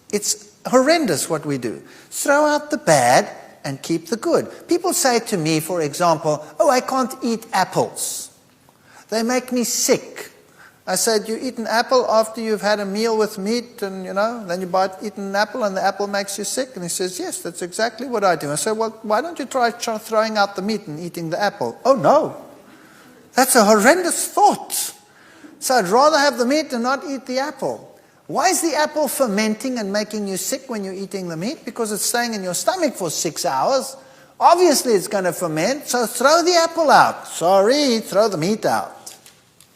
horrendous what we do. Throw out the bad and keep the good. People say to me, for example, oh, I can't eat apples. They make me sick. I said, you eat an apple after you've had a meal with meat and, then you eat an apple and the apple makes you sick? And he says, yes, that's exactly what I do. I said, well, why don't you try throwing out the meat and eating the apple? Oh, no. That's a horrendous thought. So I'd rather have the meat and not eat the apple. Why is the apple fermenting and making you sick when you're eating the meat? Because it's staying in your stomach for 6 hours. Obviously it's going to ferment, so throw the apple out. Sorry, throw the meat out.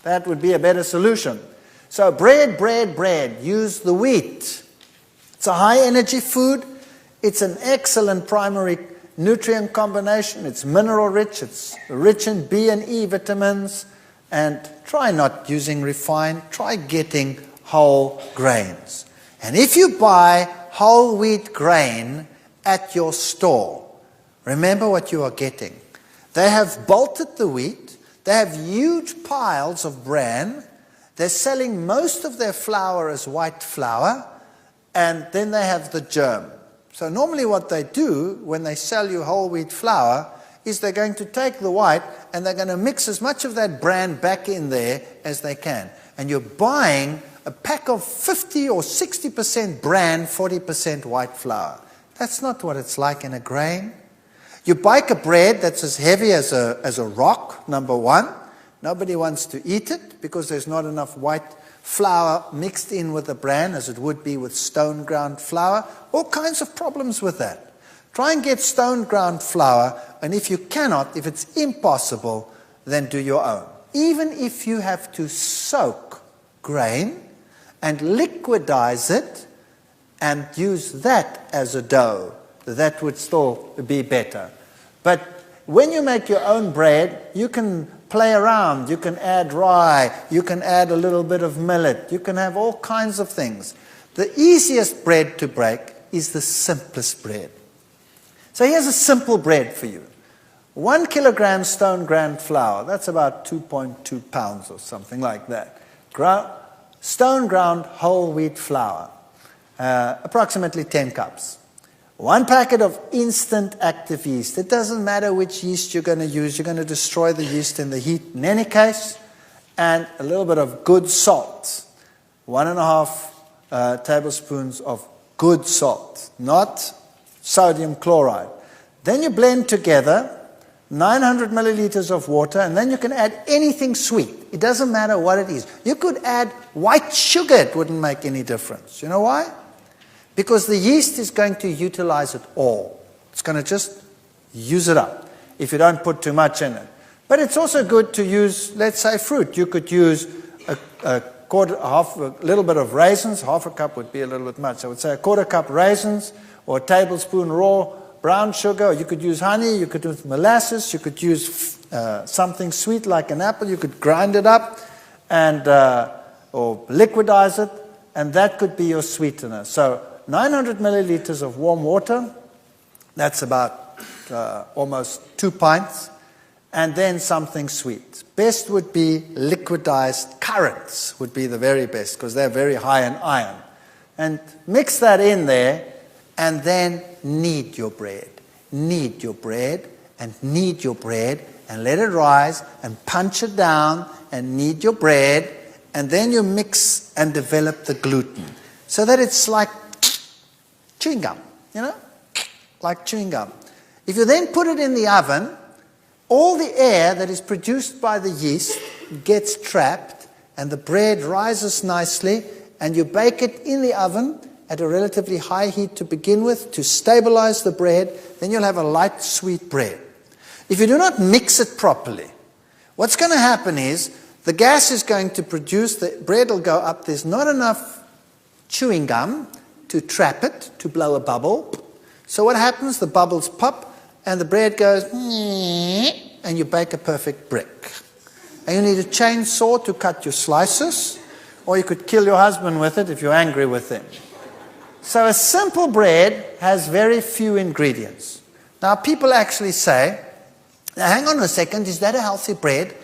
That would be a better solution. So bread, bread, bread. Use the wheat. It's a high energy food. It's an excellent primary nutrient combination. It's mineral rich. It's rich in B and E vitamins. And try not using refined. Try getting whole grains. And if you buy whole wheat grain at your store, remember what you are getting. They have bolted the wheat. They have huge piles of bran. They're selling most of their flour as white flour. And then they have the germ. So normally what they do when they sell you whole wheat flour is they're going to take the white and they're going to mix as much of that bran back in there as they can. And you're buying a pack of 50 or 60% bran, 40% white flour. That's not what it's like in a grain. You bake a bread that's as heavy as a rock, number one. Nobody wants to eat it because there's not enough white flour mixed in with the bran as it would be with stone ground flour. All kinds of problems with that. Try and get stone ground flour, and if you cannot, if it's impossible, then do your own. Even if you have to soak grain and liquidize it and use that as a dough, that would still be better. But when you make your own bread, you can play around. You can add rye. You can add a little bit of millet. You can have all kinds of things. The easiest bread to break is the simplest bread. So here's a simple bread for you. 1 kilogram stone ground flour, that's about 2.2 pounds or something like that. Stone ground whole wheat flour, approximately 10 cups. 1 packet of instant active yeast. It doesn't matter which yeast you're going to use. You're going to destroy the yeast in the heat in any case. And a little bit of good salt. 1.5 tablespoons of good salt, not sodium chloride. Then you blend together 900 milliliters of water, and then you can add anything sweet. It doesn't matter what it is. You could add white sugar. It wouldn't make any difference. You know why? Because the yeast is going to utilize it all. It's going to just use it up if you don't put too much in it. But it's also good to use, let's say, fruit. You could use a little bit of raisins. Half a cup would be a little bit much. I would say a quarter cup raisins or a tablespoon raw brown sugar. Or you could use honey. You could use molasses. You could use something sweet like an apple. You could grind it up and or liquidize it, and that could be your sweetener. So 900 milliliters of warm water, that's about almost 2 pints, and then something sweet. Best would be liquidized currants, would be the very best, because they're very high in iron. And mix that in there, and then knead your bread. Knead your bread, and knead your bread, and let it rise, and punch it down, and knead your bread, and then you mix and develop the gluten, so that it's like chewing gum, like chewing gum. If you then put it in the oven, all the air that is produced by the yeast gets trapped and the bread rises nicely, and you bake it in the oven at a relatively high heat to begin with to stabilize the bread. Then you'll have a light, sweet bread. If you do not mix it properly, what's going to happen is the gas is going to produce, the bread will go up. There's not enough chewing gum to trap it, to blow a bubble. So what happens? The bubbles pop and the bread goes, and you bake a perfect brick. And you need a chainsaw to cut your slices, or you could kill your husband with it if you're angry with him. So a simple bread has very few ingredients. Now people actually say, now hang on a second, is that a healthy bread?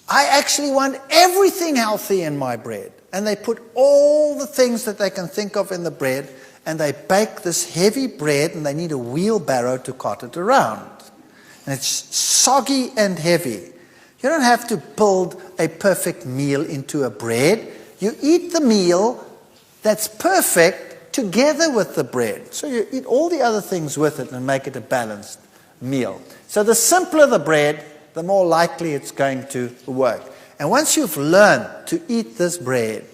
I actually want everything healthy in my bread. And they put all the things that they can think of in the bread, and they bake this heavy bread, and they need a wheelbarrow to cart it around. And it's soggy and heavy. You don't have to build a perfect meal into a bread. You eat the meal that's perfect together with the bread. So you eat all the other things with it and make it a balanced meal. So the simpler the bread, the more likely it's going to work. And once you've learned to eat this bread,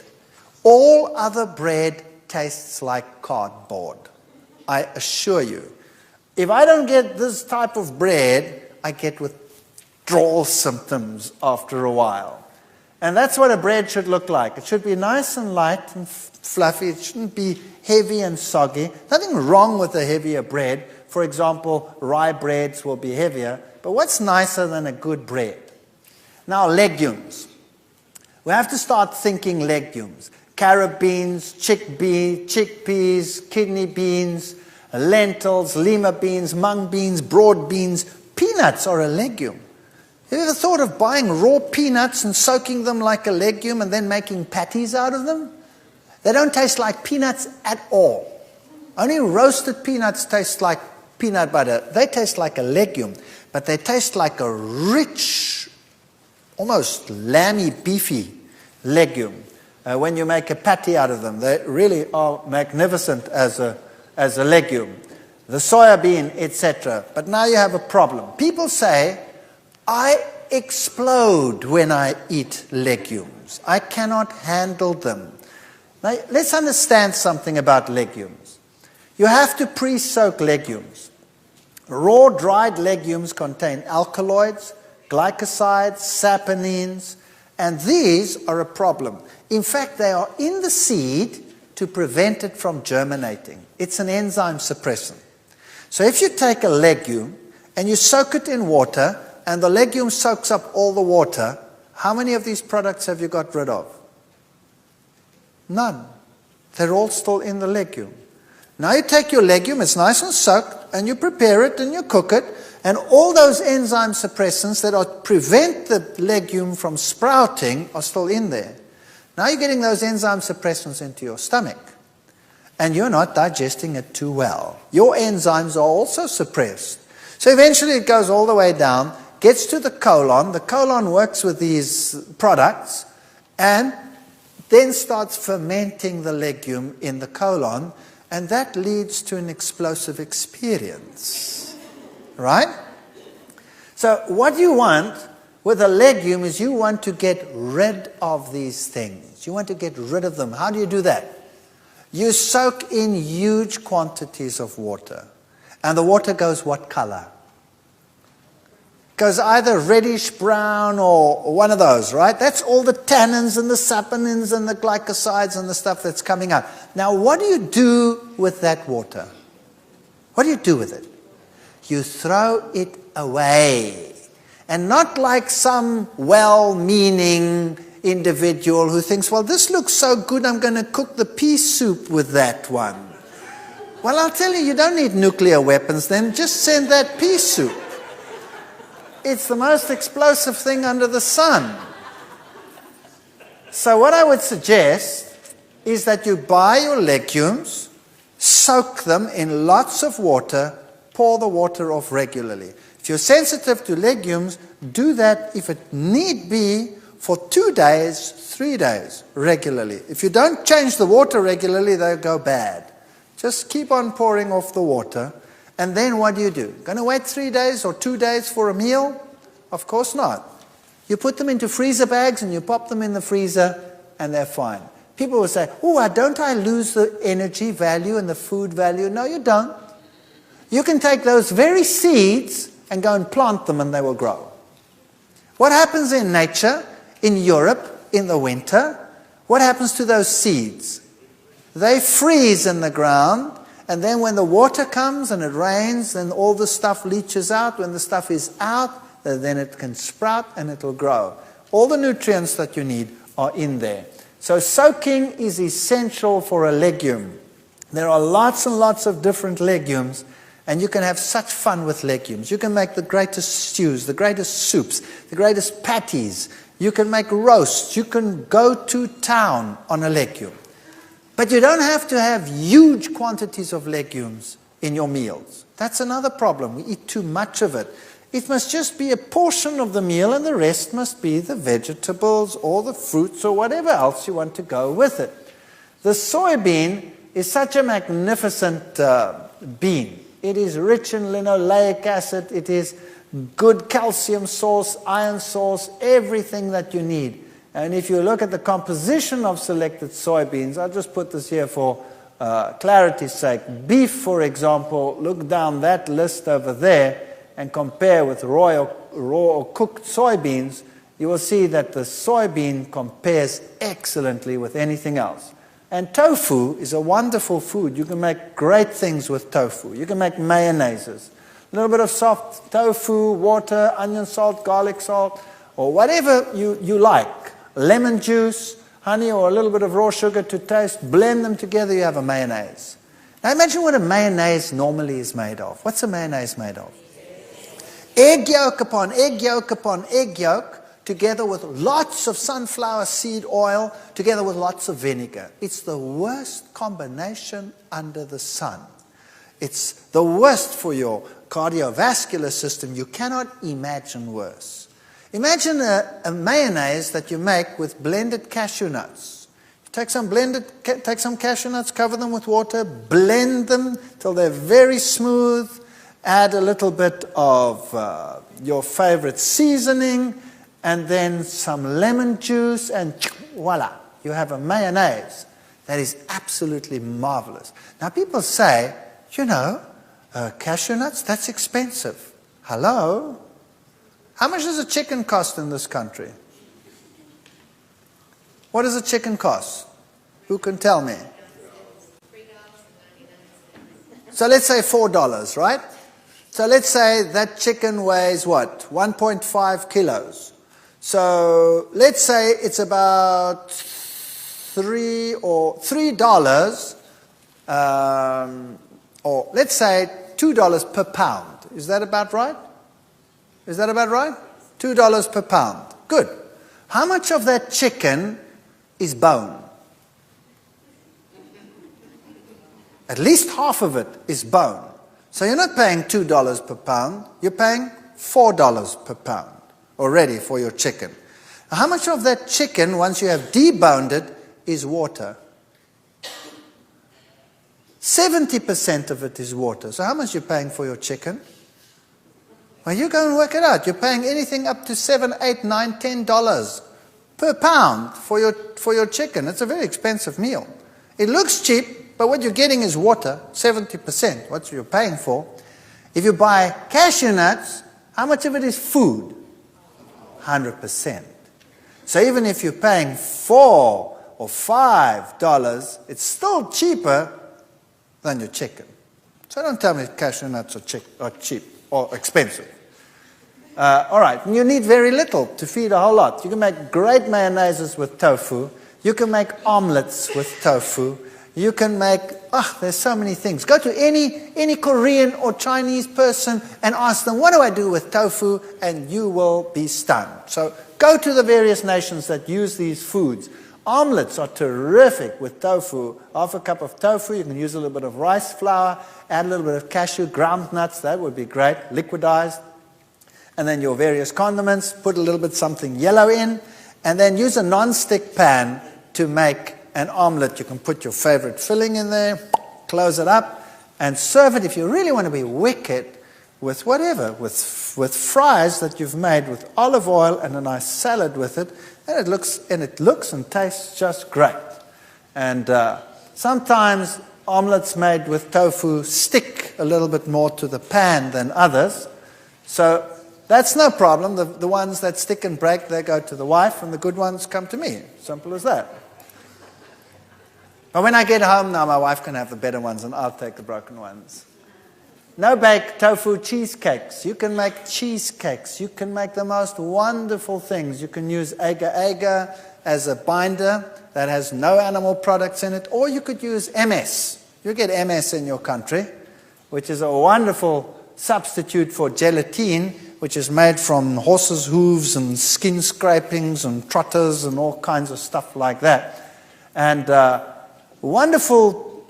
all other bread tastes like cardboard. I assure you. If I don't get this type of bread, I get withdrawal symptoms after a while. And that's what a bread should look like. It should be nice and light and fluffy. It shouldn't be heavy and soggy. Nothing wrong with a heavier bread. For example, rye breads will be heavier. But what's nicer than a good bread? Now, legumes. We have to start thinking legumes. Carrot beans, chickpeas, kidney beans, lentils, lima beans, mung beans, broad beans. Peanuts are a legume. Have you ever thought of buying raw peanuts and soaking them like a legume and then making patties out of them? They don't taste like peanuts at all. Only roasted peanuts taste like peanut butter. They taste like a legume, but they taste like a rich, almost lamby, beefy legume. When you make a patty out of them, they really are magnificent as a legume. The soya bean, etc. But now you have a problem. People say, I explode when I eat legumes. I cannot handle them. Now, let's understand something about legumes. You have to pre-soak legumes. Raw, dried legumes contain alkaloids, glycosides, saponins, and these are a problem. In fact, they are in the seed to prevent it from germinating. It's an enzyme suppressant. So if you take a legume and you soak it in water, and the legume soaks up all the water, how many of these products have you got rid of? None. They're all still in the legume. Now you take your legume, it's nice and soaked, and you prepare it and you cook it, and all those enzyme suppressants that prevent the legume from sprouting are still in there. Now you're getting those enzyme suppressants into your stomach, and you're not digesting it too well. Your enzymes are also suppressed. So eventually it goes all the way down, gets to the colon. The colon works with these products and then starts fermenting the legume in the colon, and that leads to an explosive experience. Right? So what you want with a legume is you want to get rid of these things. You want to get rid of them. How do you do that? You soak in huge quantities of water. And the water goes what color? Goes either reddish brown or one of those, right? That's all the tannins and the saponins and the glycosides and the stuff that's coming out. Now, what do you do with that water? What do you do with it? You throw it away. And not like some well-meaning individual who thinks, well, this looks so good, I'm going to cook the pea soup with that one. Well, I'll tell you, you don't need nuclear weapons then. Just send that pea soup. It's the most explosive thing under the sun. So what I would suggest is that you buy your legumes, soak them in lots of water, pour the water off regularly. If you're sensitive to legumes, do that if it need be for 2 days, 3 days regularly. If you don't change the water regularly, they'll go bad. Just keep on pouring off the water. And then what do? Going to wait 3 days or 2 days for a meal? Of course not. You put them into freezer bags and you pop them in the freezer and they're fine. People will say, oh, don't I lose the energy value and the food value? No, you don't. You can take those very seeds and go and plant them and they will grow. What happens in nature, in Europe, in the winter, what happens to those seeds? They freeze in the ground, and then when the water comes and it rains, then all the stuff leaches out. When the stuff is out, then it can sprout and it will grow. All the nutrients that you need are in there. So soaking is essential for a legume. There are lots and lots of different legumes, and you can have such fun with legumes. You can make the greatest stews, the greatest soups, the greatest patties. You can make roasts. You can go to town on a legume. But you don't have to have huge quantities of legumes in your meals. That's another problem. We eat too much of it. It must just be a portion of the meal, and the rest must be the vegetables or the fruits or whatever else you want to go with it. The soybean is such a magnificent bean. It is rich in linoleic acid. It is good calcium source, iron source, everything that you need. And if you look at the composition of selected soybeans, I'll just put this here for clarity's sake. Beef, for example, look down that list over there and compare with raw or cooked soybeans, you will see that the soybean compares excellently with anything else. And tofu is a wonderful food. You can make great things with tofu. You can make mayonnaises. A little bit of soft tofu, water, onion salt, garlic salt, or whatever you like. Lemon juice, honey, or a little bit of raw sugar to taste. Blend them together, you have a mayonnaise. Now imagine what a mayonnaise normally is made of. What's a mayonnaise made of? Egg yolk upon egg yolk upon egg yolk, together with lots of sunflower seed oil, together with lots of vinegar. It's the worst combination under the sun. It's the worst for your cardiovascular system. You cannot imagine worse. Imagine a mayonnaise that you make with blended cashew nuts. You take some cashew nuts, cover them with water, blend them till they're very smooth, add a little bit of your favorite seasoning, and then some lemon juice, and voila, you have a mayonnaise that is absolutely marvelous. Now people say, cashew nuts, that's expensive. Hello? How much does a chicken cost in this country? What does a chicken cost? Who can tell me? So let's say $4, right? So let's say that chicken weighs what? 1.5 kilos. So let's say it's about $3, or let's say $2 per pound. Is that about right? Is that about right? $2 per pound. Good. How much of that chicken is bone? At least half of it is bone. So you're not paying $2 per pound, you're paying $4 per pound already for your chicken. Now, how much of that chicken, once you have deboned it, is water? 70% of it is water. So how much are you paying for your chicken? Well, you go and work it out. You're paying anything up to $7, $8, $9, $10 per pound for your chicken. It's a very expensive meal. It looks cheap, but what you're getting is water, 70%, what you're paying for. If you buy cashew nuts, how much of it is food? 100%. So even if you're paying $4 or $5, it's still cheaper than your chicken. So don't tell me cashew nuts are cheap or expensive. All right, you need very little to feed a whole lot. You can make great mayonnaises with tofu. You can make omelets with tofu. You can make, there's so many things. Go to any Korean or Chinese person and ask them, what do I do with tofu? And you will be stunned. So go to the various nations that use these foods. Omelets are terrific with tofu. Half a cup of tofu, you can use a little bit of rice flour, add a little bit of cashew, ground nuts, that would be great, liquidized. And then your various condiments, put a little bit something yellow in, and then use a non-stick pan to make an omelet. You can put your favorite filling in there, close it up, and serve it, if you really want to be wicked, with whatever, with fries that you've made with olive oil and a nice salad with it, and it looks and tastes just great. And sometimes omelets made with tofu stick a little bit more to the pan than others. So that's no problem. The ones that stick and break, they go to the wife, and the good ones come to me. Simple as that. But when I get home now, my wife can have the better ones, and I'll take the broken ones. No-bake tofu cheesecakes. You can make cheesecakes. You can make the most wonderful things. You can use agar-agar as a binder that has no animal products in it, or you could use MS. You get MS in your country, which is a wonderful substitute for gelatine, which is made from horses' hooves and skin scrapings and trotters and all kinds of stuff like that. And wonderful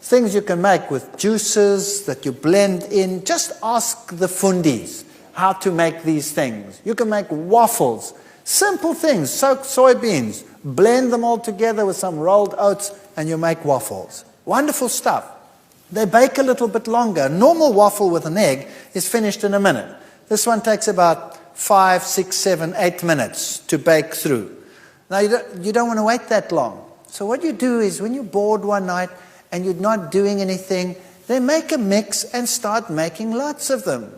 things you can make with juices that you blend in. Just ask the fundis how to make these things. You can make waffles. Simple things. Soak soybeans. Blend them all together with some rolled oats and you make waffles. Wonderful stuff. They bake a little bit longer. A normal waffle with an egg is finished in a minute. This one takes about 5, 6, 7, 8 minutes to bake through. Now you don't want to wait that long. So what you do is when you're bored one night and you're not doing anything, then make a mix and start making lots of them.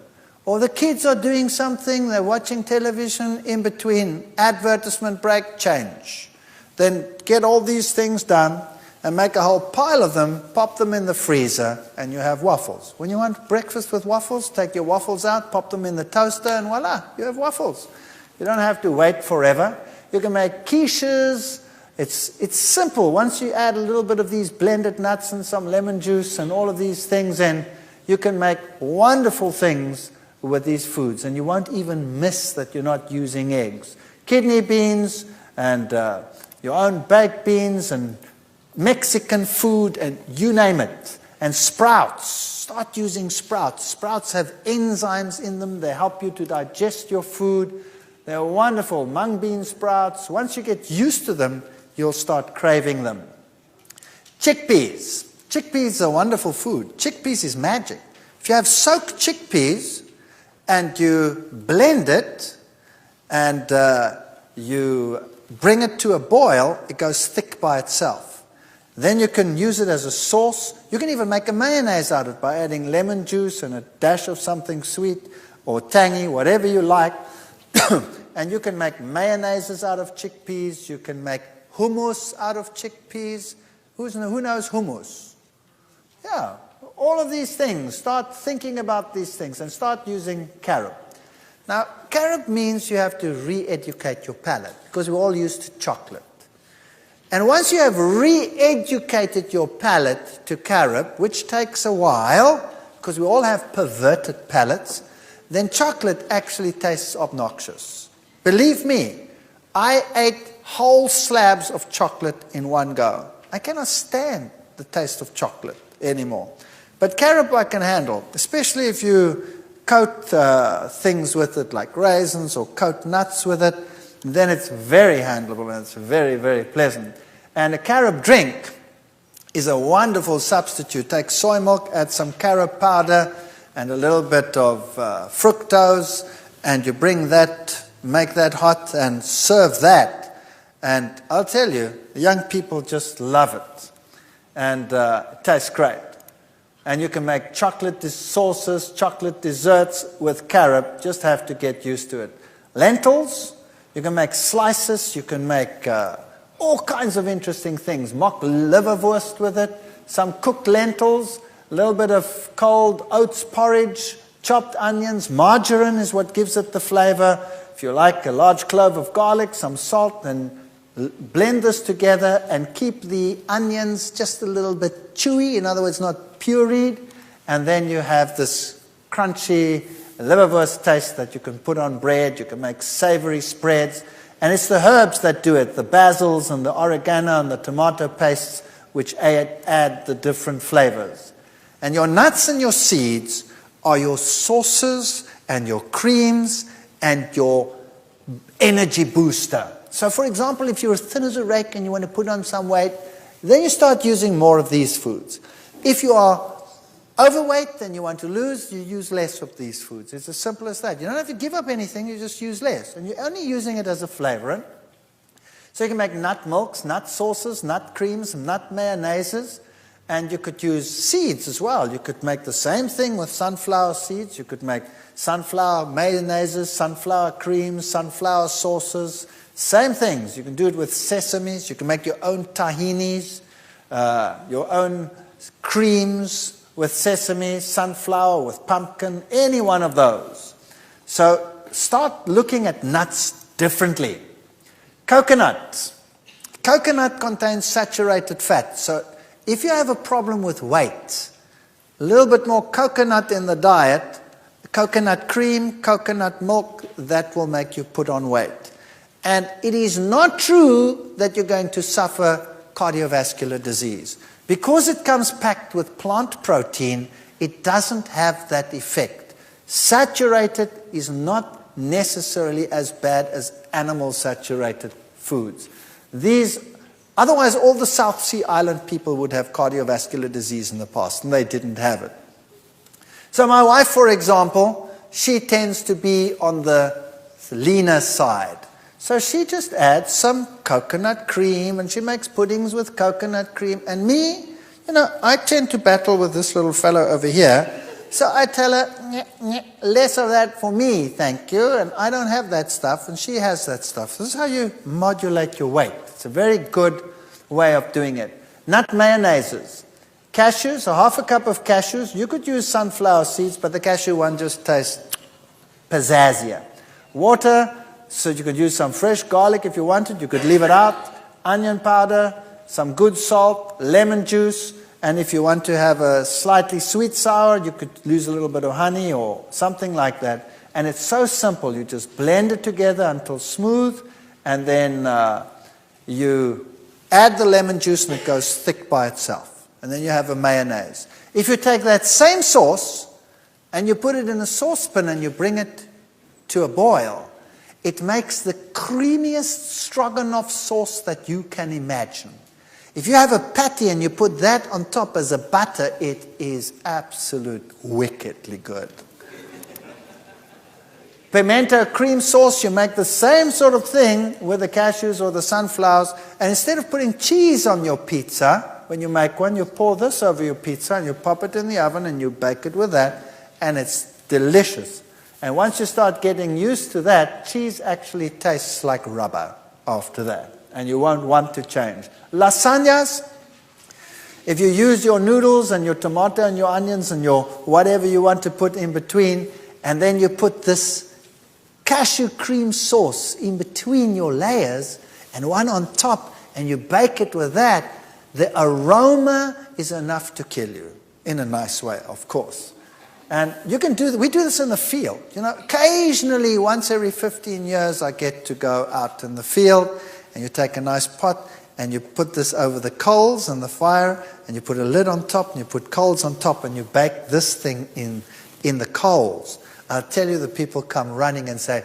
Or the kids are doing something, they're watching television, in between advertisement break, change. Then get all these things done and make a whole pile of them, pop them in the freezer, and you have waffles. When you want breakfast with waffles, take your waffles out, pop them in the toaster, and voila, you have waffles. You don't have to wait forever. You can make quiches. It's simple. Once you add a little bit of these blended nuts and some lemon juice and all of these things in, you can make wonderful things with these foods, and you won't even miss that you're not using eggs. Kidney beans and your own baked beans and Mexican food and you name it. And sprouts. Start using sprouts. Sprouts have enzymes in them. They help you to digest your food. They're wonderful. Mung bean sprouts. Once you get used to them, you'll start craving them. Chickpeas. Chickpeas are wonderful food. Chickpeas is magic. If you have soaked chickpeas and you blend it and you bring it to a boil, it goes thick by itself. Then you can use it as a sauce. You can even make a mayonnaise out of it by adding lemon juice and a dash of something sweet or tangy, whatever you like. And you can make mayonnaises out of chickpeas. You can make hummus out of chickpeas. Who knows hummus? Yeah, all of these things. Start thinking about these things and start using carob. Now, carob means you have to re-educate your palate because we're all used to chocolate. And once you have re-educated your palate to carob, which takes a while because we all have perverted palates, then chocolate actually tastes obnoxious. Believe me, I ate whole slabs of chocolate in one go. I cannot stand the taste of chocolate anymore. But carob I can handle, especially if you coat things with it like raisins or coat nuts with it, then it's very handleable and it's very, very pleasant. And a carob drink is a wonderful substitute. Take soy milk, add some carob powder and a little bit of fructose, and you bring that, make that hot and serve that. And I'll tell you, the young people just love it. And it tastes great. And you can make chocolate sauces, chocolate desserts with carob. Just have to get used to it. Lentils, you can make slices. You can make all kinds of interesting things. Mock liverwurst with it. Some cooked lentils. A little bit of cold oats porridge. Chopped onions. Margarine is what gives it the flavor. If you like, a large clove of garlic, some salt, and blend this together and keep the onions just a little bit chewy, in other words, not pureed, and then you have this crunchy liverwurst taste that you can put on bread. You can make savory spreads, and it's the herbs that do it, the basils and the oregano and the tomato pastes, which add the different flavors. And your nuts and your seeds are your sauces and your creams and your energy booster. So, for example, if you're as thin as a rake and you want to put on some weight, then you start using more of these foods. If you are overweight and you want to lose, you use less of these foods. It's as simple as that. You don't have to give up anything, you just use less. And you're only using it as a flavorant. So you can make nut milks, nut sauces, nut creams, nut mayonnaises, and you could use seeds as well. You could make the same thing with sunflower seeds. You could make sunflower mayonnaises, sunflower creams, sunflower sauces, same things. You can do it with sesames. You can make your own tahinis, your own creams with sesame, sunflower, with pumpkin, any one of those. So start looking at nuts differently. Coconut. Coconut contains saturated fat. So if you have a problem with weight, a little bit more coconut in the diet, coconut cream, coconut milk, that will make you put on weight. And it is not true that you're going to suffer cardiovascular disease. Because it comes packed with plant protein, it doesn't have that effect. Saturated is not necessarily as bad as animal saturated foods. Otherwise all the South Sea Island people would have cardiovascular disease in the past, and they didn't have it. So my wife, for example, she tends to be on the leaner side. So she just adds some coconut cream, and she makes puddings with coconut cream. And me, I tend to battle with this little fellow over here. So I tell her, less of that for me, thank you. And I don't have that stuff, and she has that stuff. This is how you modulate your weight. It's a very good way of doing it. Nut mayonnaises. Cashews, a half a cup of cashews. You could use sunflower seeds, but the cashew one just tastes pizzazzier. Water, so you could use some fresh garlic if you wanted. You could leave it out. Onion powder, some good salt, lemon juice. And if you want to have a slightly sweet sour, you could use a little bit of honey or something like that. And it's so simple. You just blend it together until smooth, and then you add the lemon juice, and it goes thick by itself. And then you have a mayonnaise. If you take that same sauce and you put it in a saucepan and you bring it to a boil, it makes the creamiest stroganoff sauce that you can imagine. If you have a patty and you put that on top as a butter, it is absolute wickedly good. Pimento cream sauce, you make the same sort of thing with the cashews or the sunflowers, and instead of putting cheese on your pizza, when you make one, you pour this over your pizza and you pop it in the oven and you bake it with that, and it's delicious. And once you start getting used to that, cheese actually tastes like rubber after that. And you won't want to change. Lasagnas, if you use your noodles and your tomato and your onions and your whatever you want to put in between, and then you put this cashew cream sauce in between your layers and one on top, and you bake it with that, the aroma is enough to kill you. In a nice way, of course. And you can we do this in the field. Occasionally, once every 15 years, I get to go out in the field. And you take a nice pot and you put this over the coals and the fire, and you put a lid on top and you put coals on top, and you bake this thing in the coals. I'll tell you, the people come running and say,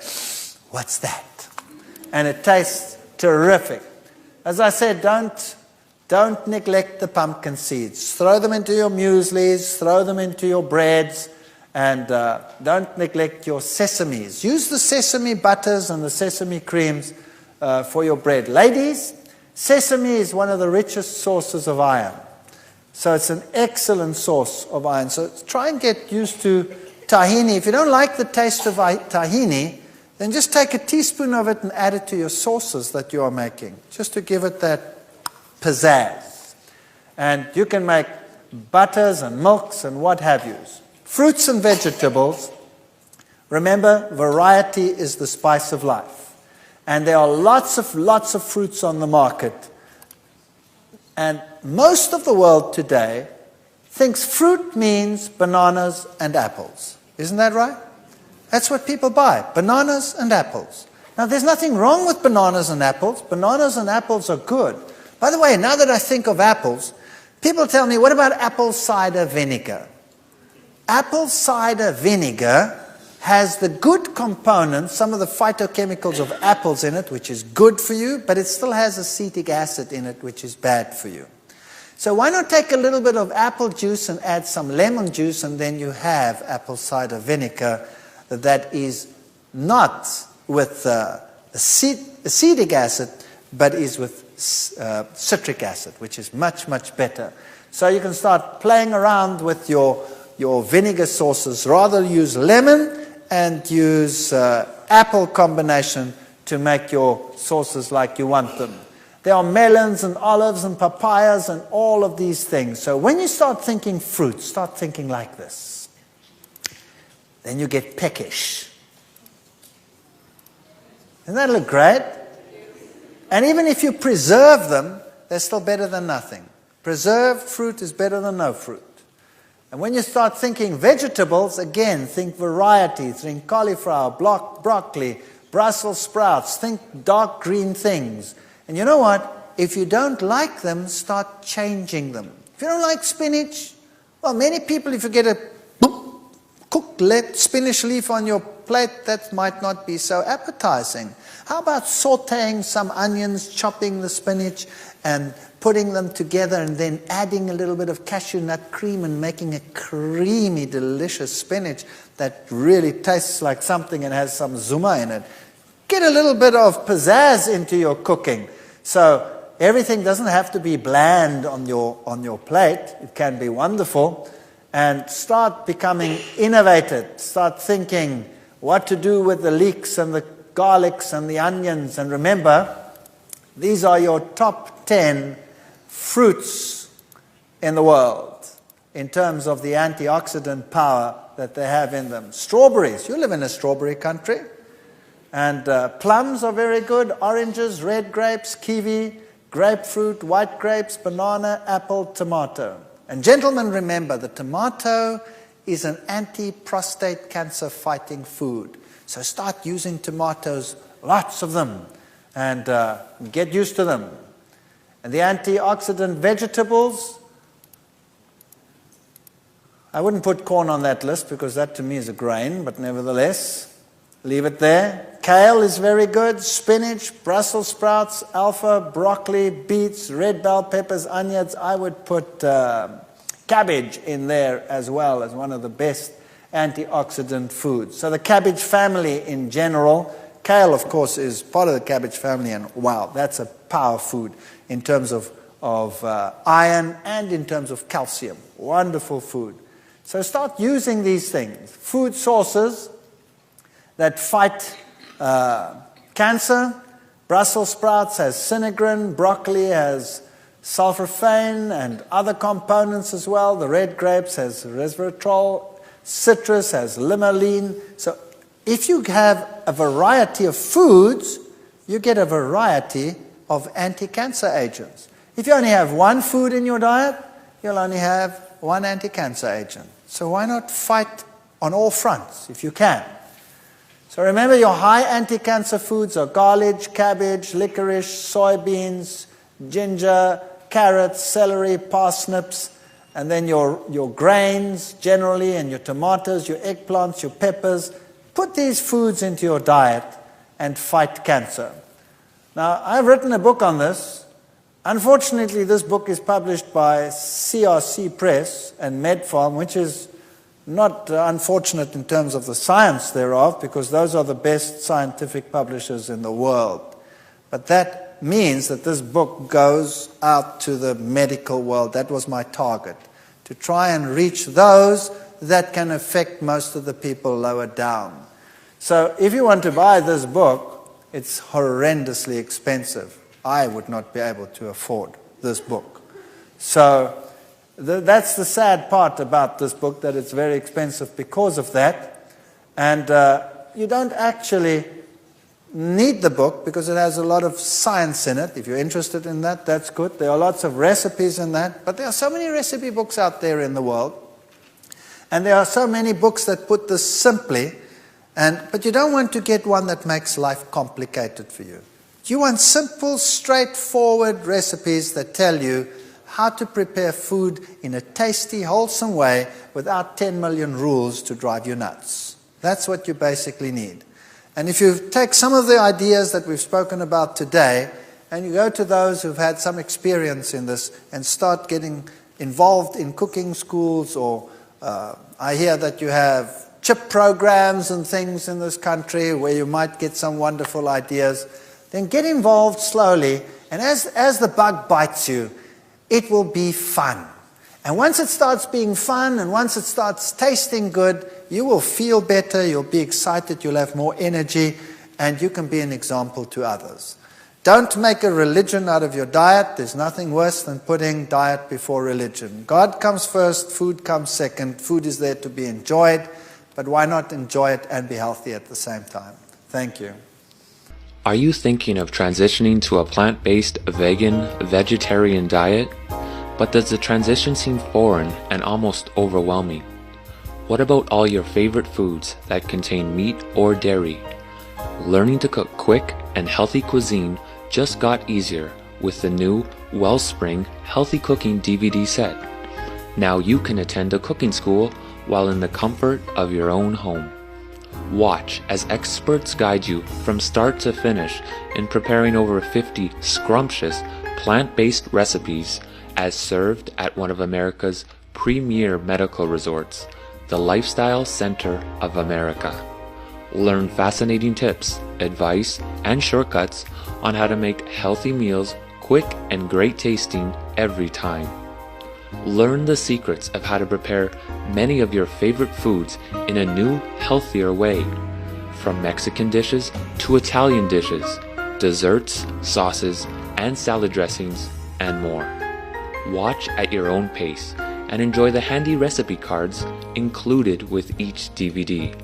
"What's that?" And it tastes terrific. As I said, don't neglect the pumpkin seeds. Throw them into your mueslis, throw them into your breads, and don't neglect your sesames. Use the sesame butters and the sesame creams for your bread. Ladies, sesame is one of the richest sources of iron. So it's an excellent source of iron. So try and get used to tahini. If you don't like the taste of tahini, then just take a teaspoon of it and add it to your sauces that you are making, just to give it that pizzazz. And you can make butters and milks and what have yous. Fruits and vegetables. Remember, variety is the spice of life. And there are lots of fruits on the market. And most of the world today thinks fruit means bananas and apples. Isn't that right? That's what people buy, bananas and apples. Now, there's nothing wrong with bananas and apples. Bananas and apples are good. By the way, now that I think of apples, people tell me, what about apple cider vinegar? Apple cider vinegar has the good components, some of the phytochemicals of apples in it, which is good for you, but it still has acetic acid in it, which is bad for you. So why not take a little bit of apple juice and add some lemon juice, and then you have apple cider vinegar that is not with acetic acid, but is with citric acid, which is much, much better. So you can start playing around with your vinegar sauces. Rather use lemon and use apple combination to make your sauces like you want them. There are melons and olives and papayas and all of these things. So when you start thinking fruit, start thinking like this. Then you get peckish. Doesn't that look great? And even if you preserve them, they're still better than nothing. Preserved fruit is better than no fruit. And when you start thinking vegetables, again, think variety. Think cauliflower, broccoli, Brussels sprouts. Think dark green things. And you know what? If you don't like them, start changing them. If you don't like spinach, well, many people, if you get a cooked spinach leaf on your plate, that might not be so appetizing. How about sauteing some onions, chopping the spinach, and putting them together, and then adding a little bit of cashew nut cream and making a creamy, delicious spinach that really tastes like something and has some zuma in it. Get a little bit of pizzazz into your cooking. So everything doesn't have to be bland on your plate. It can be wonderful. And start becoming innovative. Start thinking what to do with the leeks and the garlics and the onions. And remember, these are your top 10 fruits in the world in terms of the antioxidant power that they have in them. Strawberries. You live in a strawberry country. And plums are very good. Oranges, red grapes, kiwi, grapefruit, white grapes, banana, apple, tomato. And gentlemen, remember, the tomato is an anti-prostate cancer fighting food. So start using tomatoes, lots of them, and get used to them. And the antioxidant vegetables, I wouldn't put corn on that list because that to me is a grain, but nevertheless, leave it there. Kale is very good. Spinach, Brussels sprouts, alpha, broccoli, beets, red bell peppers, onions. I would put cabbage in there as well as one of the best antioxidant foods. So the cabbage family in general, kale of course is part of the cabbage family, and wow, that's a power food in terms of iron and in terms of calcium. Wonderful food. So start using these things. Food sources that fight cancer. Brussels sprouts has sinigrin, broccoli has sulforaphane and other components as well. The red grapes has resveratrol, citrus has limonene. So if you have a variety of foods, you get a variety of anti-cancer agents. If you only have one food in your diet, you'll only have one anti-cancer agent. So why not fight on all fronts if you can? So remember, your high anti-cancer foods are garlic, cabbage, licorice, soybeans, ginger, carrots, celery, parsnips, and then your grains generally, and your tomatoes, your eggplants, your peppers. Put these foods into your diet and fight cancer. Now, I've written a book on this. Unfortunately, this book is published by CRC Press and MedFarm, which is not unfortunate in terms of the science thereof, because those are the best scientific publishers in the world. But that means that this book goes out to the medical world. That was my target, to try and reach those that can affect most of the people lower down. So if you want to buy this book, it's horrendously expensive. I would not be able to afford this book. So that's the sad part about this book, that it's very expensive because of that. And you don't actually need the book because it has a lot of science in it. If you're interested in that, that's good. There are lots of recipes in that. But there are so many recipe books out there in the world. And there are so many books that put this simply. But you don't want to get one that makes life complicated for you. You want simple, straightforward recipes that tell you how to prepare food in a tasty, wholesome way without 10 million rules to drive you nuts. That's what you basically need. And if you take some of the ideas that we've spoken about today, and you go to those who've had some experience in this and start getting involved in cooking schools, or I hear that you have chip programs and things in this country where you might get some wonderful ideas. then get involved slowly, and as the bug bites you, it will be fun. And once it starts being fun, and once it starts tasting good, you will feel better, you'll be excited, you'll have more energy, and you can be an example to others. Don't make a religion out of your diet. There's nothing worse than putting diet before religion. God comes first, food comes second. Food is there to be enjoyed, but why not enjoy it and be healthy at the same time? Thank you. Are you thinking of transitioning to a plant-based vegan, vegetarian diet? But does the transition seem foreign and almost overwhelming? What about all your favorite foods that contain meat or dairy? Learning to cook quick and healthy cuisine just got easier with the new Wellspring Healthy Cooking DVD set. Now you can attend a cooking school while in the comfort of your own home. Watch as experts guide you from start to finish in preparing over 50 scrumptious plant-based recipes as served at one of America's premier medical resorts, the Lifestyle Center of America. Learn fascinating tips, advice, and shortcuts on how to make healthy meals quick and great tasting every time. Learn the secrets of how to prepare many of your favorite foods in a new, healthier way. From Mexican dishes to Italian dishes, desserts, sauces, and salad dressings, and more. Watch at your own pace and enjoy the handy recipe cards included with each DVD.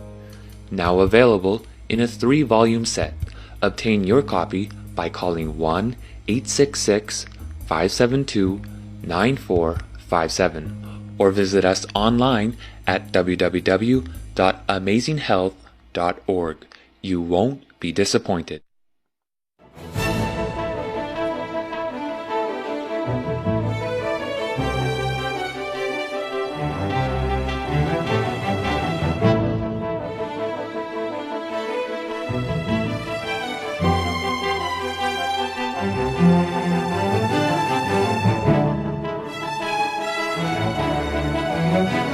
Now available in a 3-volume set. Obtain your copy by calling 1-866-572-9457 or visit us online at www.amazinghealth.org. You won't be disappointed. Thank you.